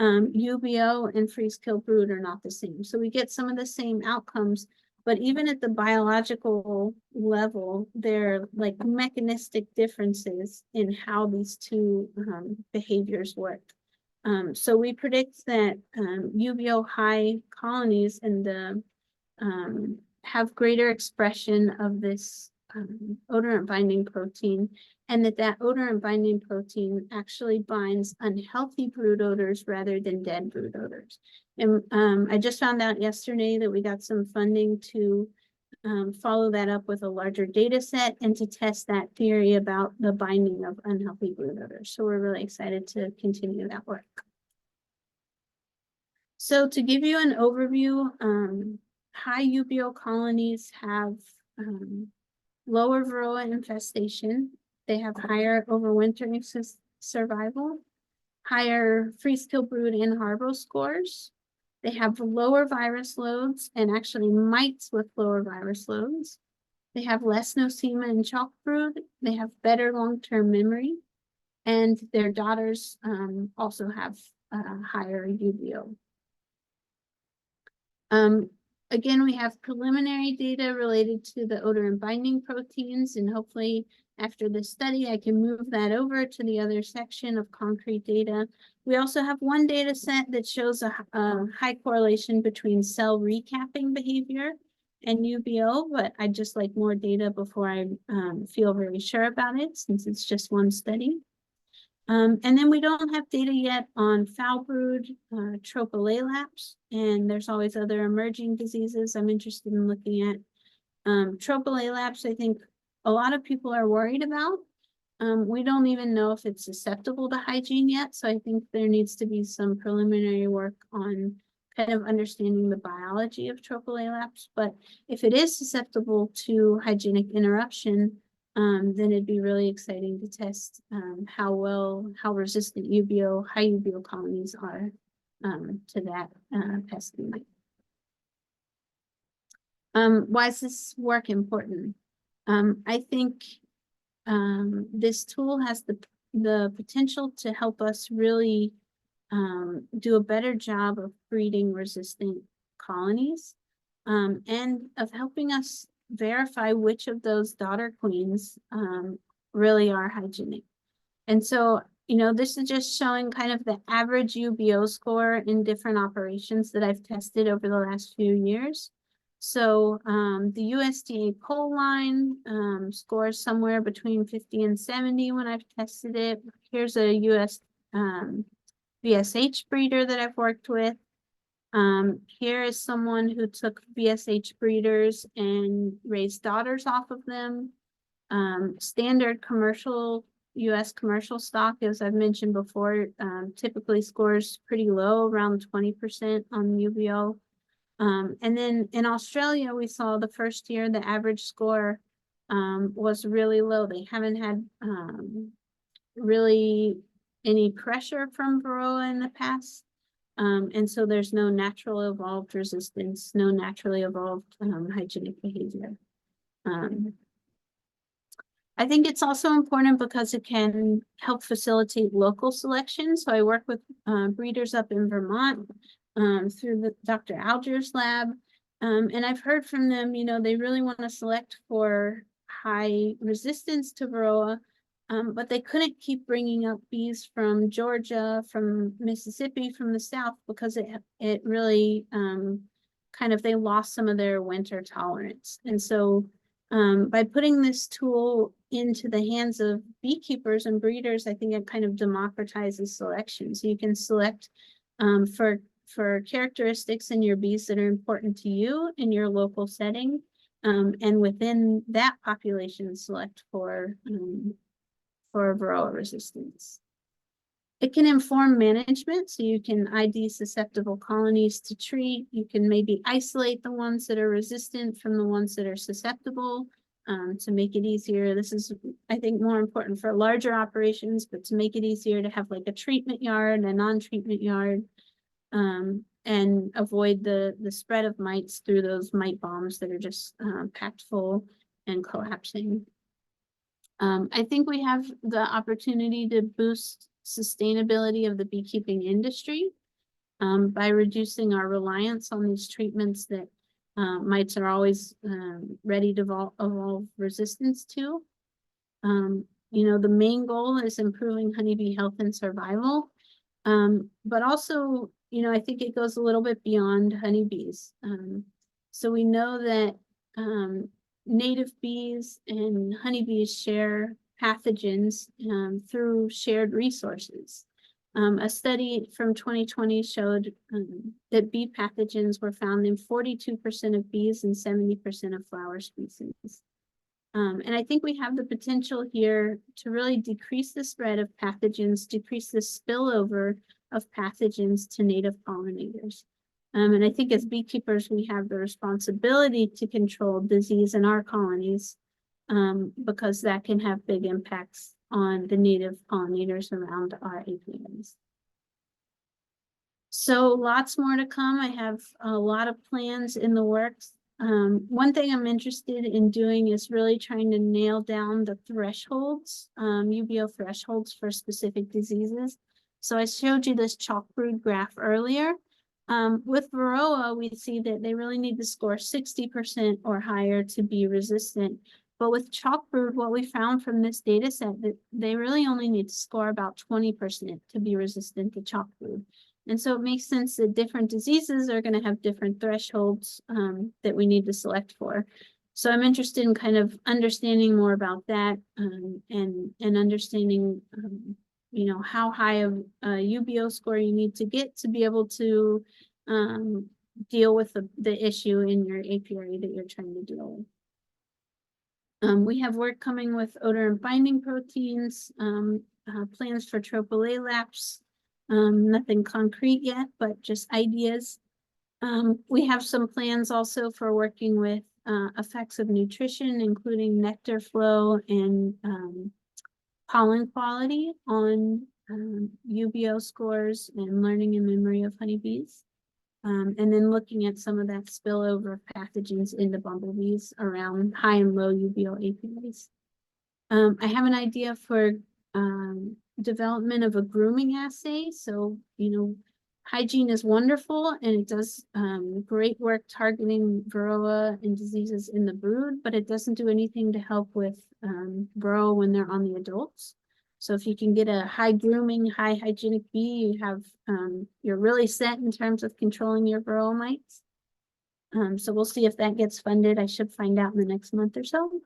UBeeO and freeze-kill brood are not the same. So we get some of the same outcomes, but even at the biological level, there are like mechanistic differences in how these two behaviors work. So we predict that UBeeO high colonies and the have greater expression of this odorant binding protein, and that odorant binding protein actually binds unhealthy brood odors rather than dead brood odors. And I just found out yesterday that we got some funding to follow that up with a larger data set and to test that theory about the binding of unhealthy brood odors. So we're really excited to continue that work. So to give you an overview, high UBeeO colonies have lower Varroa infestation. They have higher overwintering survival, higher freeze-kill brood and harbor scores. They have lower virus loads and actually mites with lower virus loads. They have less Nosema and Chalkbrood. They have better long-term memory, and their daughters also have higher UBeeO. Again, we have preliminary data related to the odorant binding proteins, and hopefully after this study, I can move that over to the other section of concrete data. We also have one data set that shows a high correlation between cell recapping behavior and UBeeO, but I'd just like more data before I feel very sure about it, since it's just one study. And then we don't have data yet on Foulbrood, tropolalaps, and there's always other emerging diseases I'm interested in looking at. Tropolalaps, I think a lot of people are worried about. We don't even know if it's susceptible to hygiene yet, so I think there needs to be some preliminary work on kind of understanding the biology of tropolalaps. But if it is susceptible to hygienic interruption, then it'd be really exciting to test how resistant UBeeO, high UBeeO colonies are to that pest and mite. Why is this work important? I think this tool has the potential to help us really do a better job of breeding resistant colonies and of helping us verify which of those daughter queens really are hygienic. And so, you know, this is just showing kind of the average UBeeO score in different operations that I've tested over the last few years. So the USDA poll line scores somewhere between 50 and 70 when I've tested it. Here's a US VSH breeder that I've worked with. Here is someone who took VSH breeders and raised daughters off of them. Standard commercial, US commercial stock, as I've mentioned before, typically scores pretty low, around 20% on UBeeO. And then in Australia, we saw the first year, the average score was really low. They haven't had really any pressure from Varroa in the past. And so there's no natural evolved resistance, no naturally evolved hygienic behavior. I think it's also important because it can help facilitate local selection. So I work with breeders up in Vermont through the Dr. Alger's lab. And I've heard from them, you know, they really want to select for high resistance to Varroa, but they couldn't keep bringing up bees from Georgia, from Mississippi, from the South, because it really they lost some of their winter tolerance. And so by putting this tool into the hands of beekeepers and breeders, I think it kind of democratizes selection. So you can select for characteristics in your bees that are important to you in your local setting, and within that population, select for Varroa resistance. It can inform management, so you can ID susceptible colonies to treat. You can maybe isolate the ones that are resistant from the ones that are susceptible, to make it easier. This is, I think, more important for larger operations, but to make it easier to have like a treatment yard, a non-treatment yard, and avoid the spread of mites through those mite bombs that are just packed full and collapsing. I think we have the opportunity to boost sustainability of the beekeeping industry by reducing our reliance on these treatments that mites are always ready to evolve resistance to. You know, the main goal is improving honeybee health and survival, but also, you know, I think it goes a little bit beyond honeybees. So we know that native bees and honeybees share pathogens through shared resources. A study from 2020 showed that bee pathogens were found in 42% of bees and 70% of flower species. And I think we have the potential here to really decrease the spread of pathogens, decrease the spillover of pathogens to native pollinators. And I think as beekeepers, we have the responsibility to control disease in our colonies, because that can have big impacts on the native pollinators around our apiaries. So lots more to come. I have a lot of plans in the works. One thing I'm interested in doing is really trying to nail down the thresholds, UBeeO thresholds for specific diseases. So I showed you this Chalkbrood graph earlier. With Varroa, we see that they really need to score 60% or higher to be resistant. But with Chalkbrood, what we found from this data set, that they really only need to score about 20% to be resistant to Chalkbrood. And so it makes sense that different diseases are going to have different thresholds that we need to select for. So I'm interested in kind of understanding more about that, and understanding, you know, how high of a UBeeO score you need to get to be able to deal with the issue in your apiary that you're trying to deal with. We have work coming with odor and binding proteins, plans for tropolalaps. Nothing concrete yet, but just ideas. We have some plans also for working with effects of nutrition, including nectar flow and pollen quality on UBeeO scores and learning and memory of honeybees. And then looking at some of that spillover of pathogens into bumblebees around high and low UBeeO apiaries. I have an idea for development of a grooming assay. So, you know, hygiene is wonderful and it does great work targeting Varroa and diseases in the brood, but it doesn't do anything to help with Varroa when they're on the adults. So if you can get a high grooming, high hygienic bee, you have you're really set in terms of controlling your Varroa mites. So we'll see if that gets funded. I should find out in the next month or so.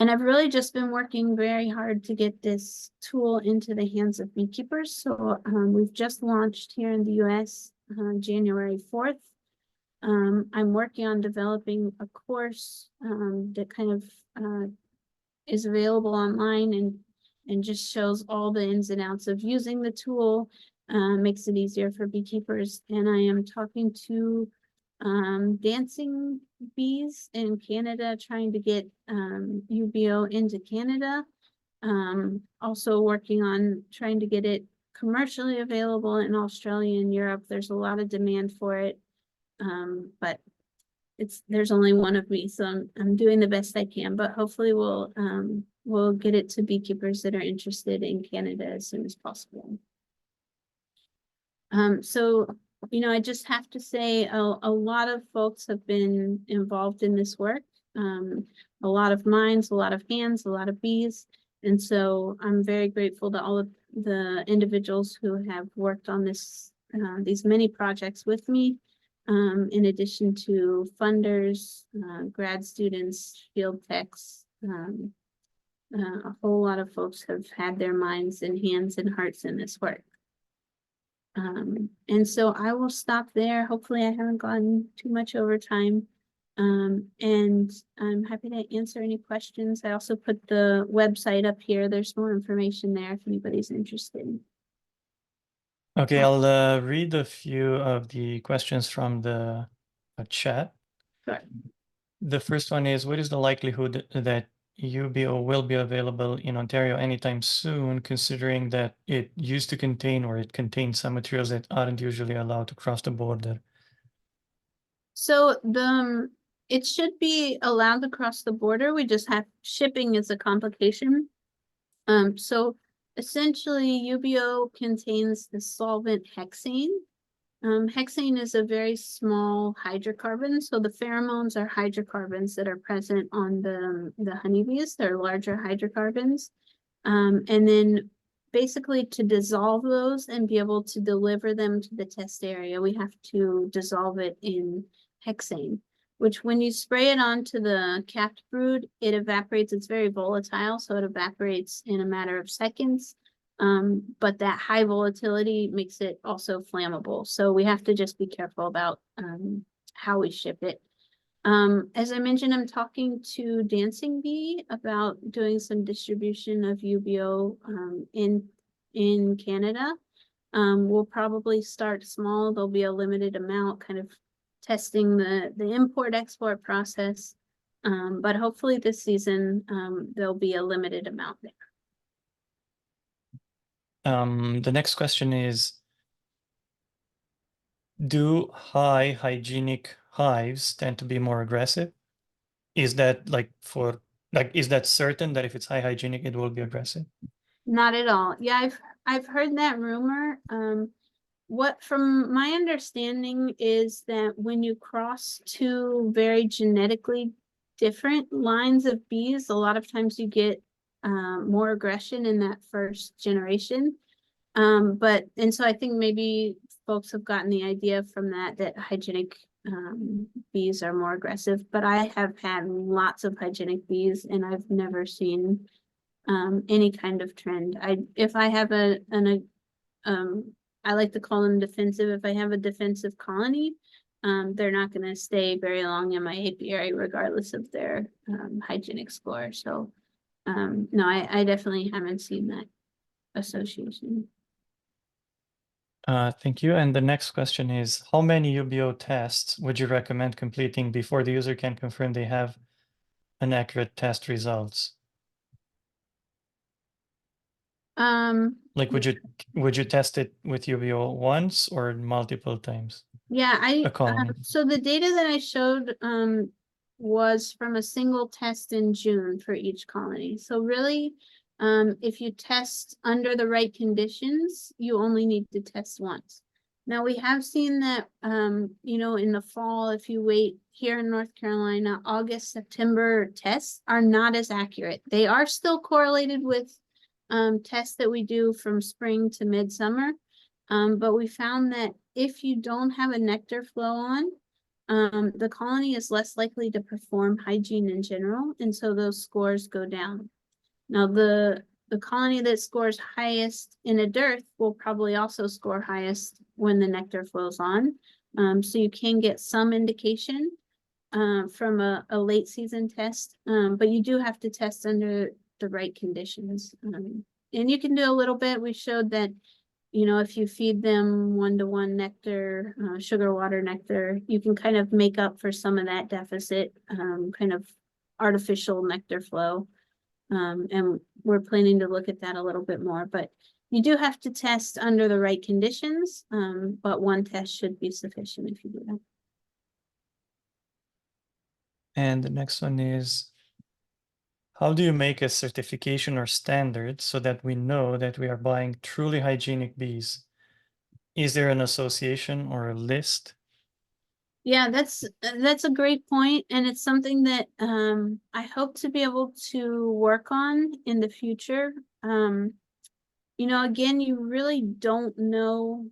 And I've really just been working very hard to get this tool into the hands of beekeepers. So we've just launched here in the US January 4th. I'm working on developing a course that kind of is available online and just shows all the ins and outs of using the tool, makes it easier for beekeepers. And I am talking to dancing bees in Canada, trying to get UBeeO into Canada. Also working on trying to get it commercially available in Australia and Europe. There's a lot of demand for it, but there's only one of me, so I'm doing the best I can. But hopefully we'll get it to beekeepers that are interested in Canada as soon as possible. So, you know, I just have to say a lot of folks have been involved in this work. A lot of minds, a lot of hands, a lot of bees. And so I'm very grateful to all of the individuals who have worked on this, these many projects with me. in addition to funders, grad students, field techs. A whole lot of folks have had their minds and hands and hearts in this work. And so I will stop there. Hopefully I haven't gone too much over time. And I'm happy to answer any questions. I also put the website up here. There's more information there if anybody's interested. Okay, I'll read a few of the questions from the chat. Sure. The first one is, what is the likelihood that UBeeO will be available in Ontario anytime soon, considering that it used to contain or it contains some materials that aren't usually allowed to cross the border? So it should be allowed to cross the border. We just have shipping is a complication. So essentially UBeeO contains the solvent hexane. Hexane is a very small hydrocarbon. So the pheromones are hydrocarbons that are present on the honeybees. They're larger hydrocarbons. And then basically to dissolve those and be able to deliver them to the test area, we have to dissolve it in hexane, which when you spray it onto the capped brood, it evaporates. It's very volatile, so it evaporates in a matter of seconds. But that high volatility makes it also flammable. So we have to just be careful about how we ship it. As I mentioned, I'm talking to Dancing Bee about doing some distribution of UBeeO in Canada. We'll probably start small. There'll be a limited amount, kind of testing the import-export process. But hopefully this season, there'll be a limited amount there. The next question is, do high hygienic hives tend to be more aggressive? Is that is that certain that if it's high hygienic, it will be aggressive? Not at all. Yeah, I've heard that rumor. What from my understanding is that when you cross two very genetically different lines of bees, a lot of times you get more aggression in that first generation. And so I think maybe folks have gotten the idea from that hygienic bees are more aggressive, but I have had lots of hygienic bees and I've never seen any kind of trend. If I have I like to call them defensive. If I have a defensive colony, they're not going to stay very long in my apiary, regardless of their hygienic score. So, no, I definitely haven't seen that association. Thank you. And the next question is, how many UBeeO tests would you recommend completing before the user can confirm they have an accurate test results? Like, would you test it with UBeeO once or multiple times? Yeah, A colony. so the data that I showed was from a single test in June for each colony. So really, if you test under the right conditions, you only need to test once. Now we have seen that, you know, in the fall, if you wait here in North Carolina, August, September tests are not as accurate. They are still correlated with tests that we do from spring to midsummer. But we found that if you don't have a nectar flow on, the colony is less likely to perform hygiene in general, and so those scores go down. Now, the colony that scores highest in a dearth will probably also score highest when the nectar flows on. So you can get some indication from a late season test, but you do have to test under the right conditions. And you can do a little bit. We showed that, you know, if you feed them 1-to-1 nectar, sugar water nectar, you can kind of make up for some of that deficit, kind of artificial nectar flow. And we're planning to look at that a little bit more, but you do have to test under the right conditions, but one test should be sufficient if you do that. And the next one is, how do you make a certification or standard so that we know that we are buying truly hygienic bees? Is there an association or a list? Yeah, that's a great point, and it's something that I hope to be able to work on in the future. You know, again, you really don't know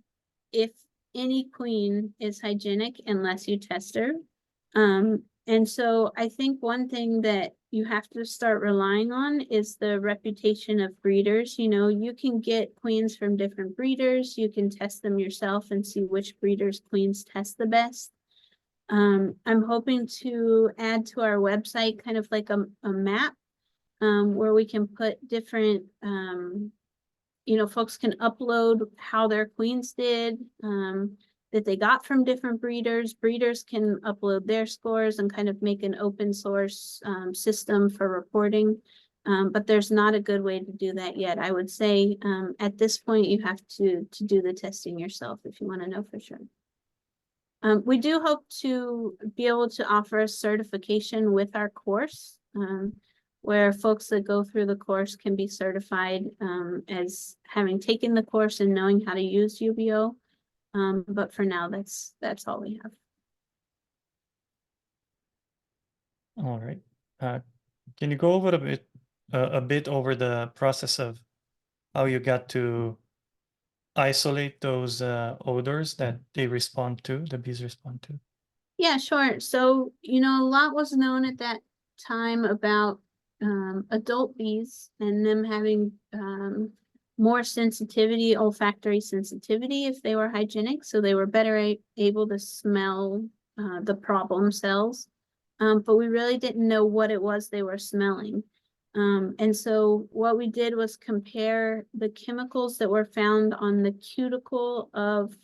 if any queen is hygienic unless you test her. And so I think one thing that you have to start relying on is the reputation of breeders. You know, you can get queens from different breeders. You can test them yourself and see which breeders' queens test the best. I'm hoping to add to our website kind of like a map where we can put different, you know, folks can upload how their queens did, that they got from different breeders. Breeders can upload their scores and kind of make an open source system for reporting. But there's not a good way to do that yet. I would say at this point, you have to do the testing yourself if you want to know for sure. We do hope to be able to offer a certification with our course, where folks that go through the course can be certified as having taken the course and knowing how to use UBeeO. But for now, that's all we have. All right. Can you go over a bit over the process of how you got to isolate those odors that they respond to, the bees respond to? Yeah, sure. So, you know, a lot was known at that time about adult bees and them having more sensitivity, olfactory sensitivity if they were hygienic. So they were better able to smell the problem cells. But we really didn't know what it was they were smelling. And so what we did was compare the chemicals that were found on the cuticle of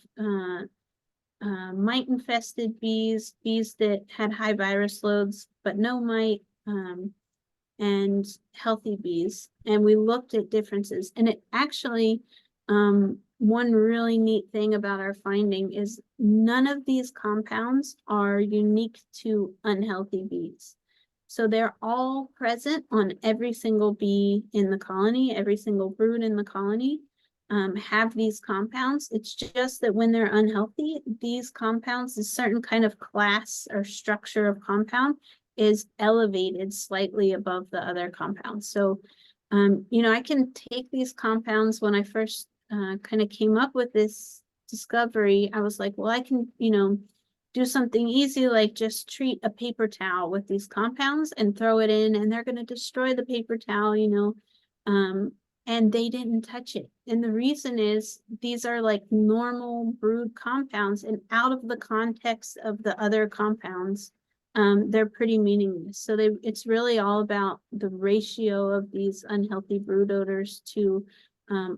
mite-infested bees, bees that had high virus loads, but no mite, and healthy bees. And we looked at differences. And it actually, one really neat thing about our finding is none of these compounds are unique to unhealthy bees. So they're all present on every single bee in the colony, every single brood in the colony. Have these compounds. It's just that when they're unhealthy, these compounds, a certain kind of class or structure of compound is elevated slightly above the other compounds. So, you know, I can take these compounds. When I first kind of came up with this discovery, I was like, well, I can, you know, do something easy, like just treat a paper towel with these compounds and throw it in, and they're going to destroy the paper towel, you know. And they didn't touch it. And the reason is these are like normal brood compounds, and out of the context of the other compounds, they're pretty meaningless. So it's really all about the ratio of these unhealthy brood odors to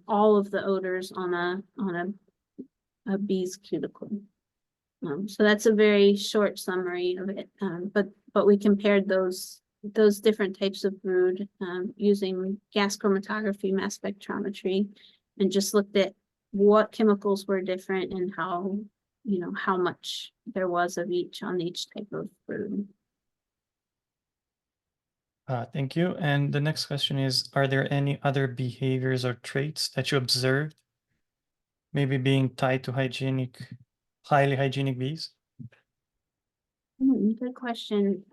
all of the odors on a bee's cuticle. So that's a very short summary of it. But we compared those different types of brood using gas chromatography, mass spectrometry, and just looked at what chemicals were different and how, you know, how much there was of each on each type of brood. Thank you. And the next question is, are there any other behaviors or traits that you observed maybe being tied to highly hygienic bees? Good question.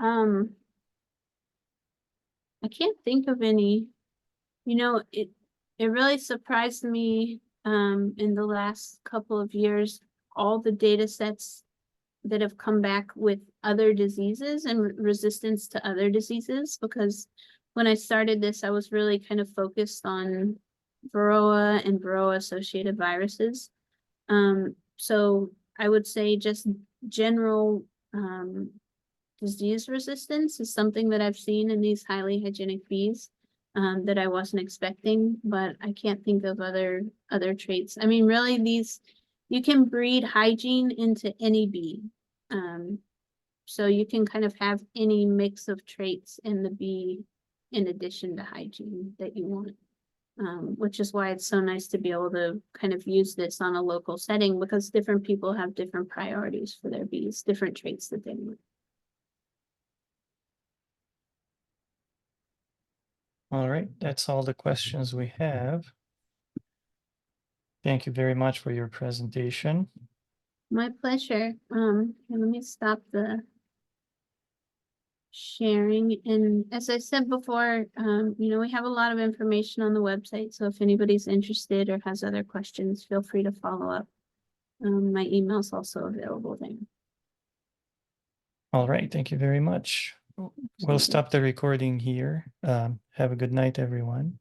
I can't think of any. You know, it really surprised me in the last couple of years, all the data sets that have come back with other diseases and resistance to other diseases, because when I started this, I was really kind of focused on Varroa and Varroa associated viruses. So I would say just general disease resistance is something that I've seen in these highly hygienic bees that I wasn't expecting, but I can't think of other traits. I mean, really, you can breed hygiene into any bee. So you can kind of have any mix of traits in the bee in addition to hygiene that you want. Which is why it's so nice to be able to kind of use this on a local setting, because different people have different priorities for their bees, different traits that they want. All right, that's all the questions we have. Thank you very much for your presentation. My pleasure. Let me stop the sharing. And as I said before, you know, we have a lot of information on the website. So if anybody's interested or has other questions, feel free to follow up. My email's also available there. All right, thank you very much. We'll Absolutely. stop the recording here. Have a good night, everyone.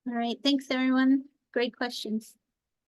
All right, thanks everyone. Great questions.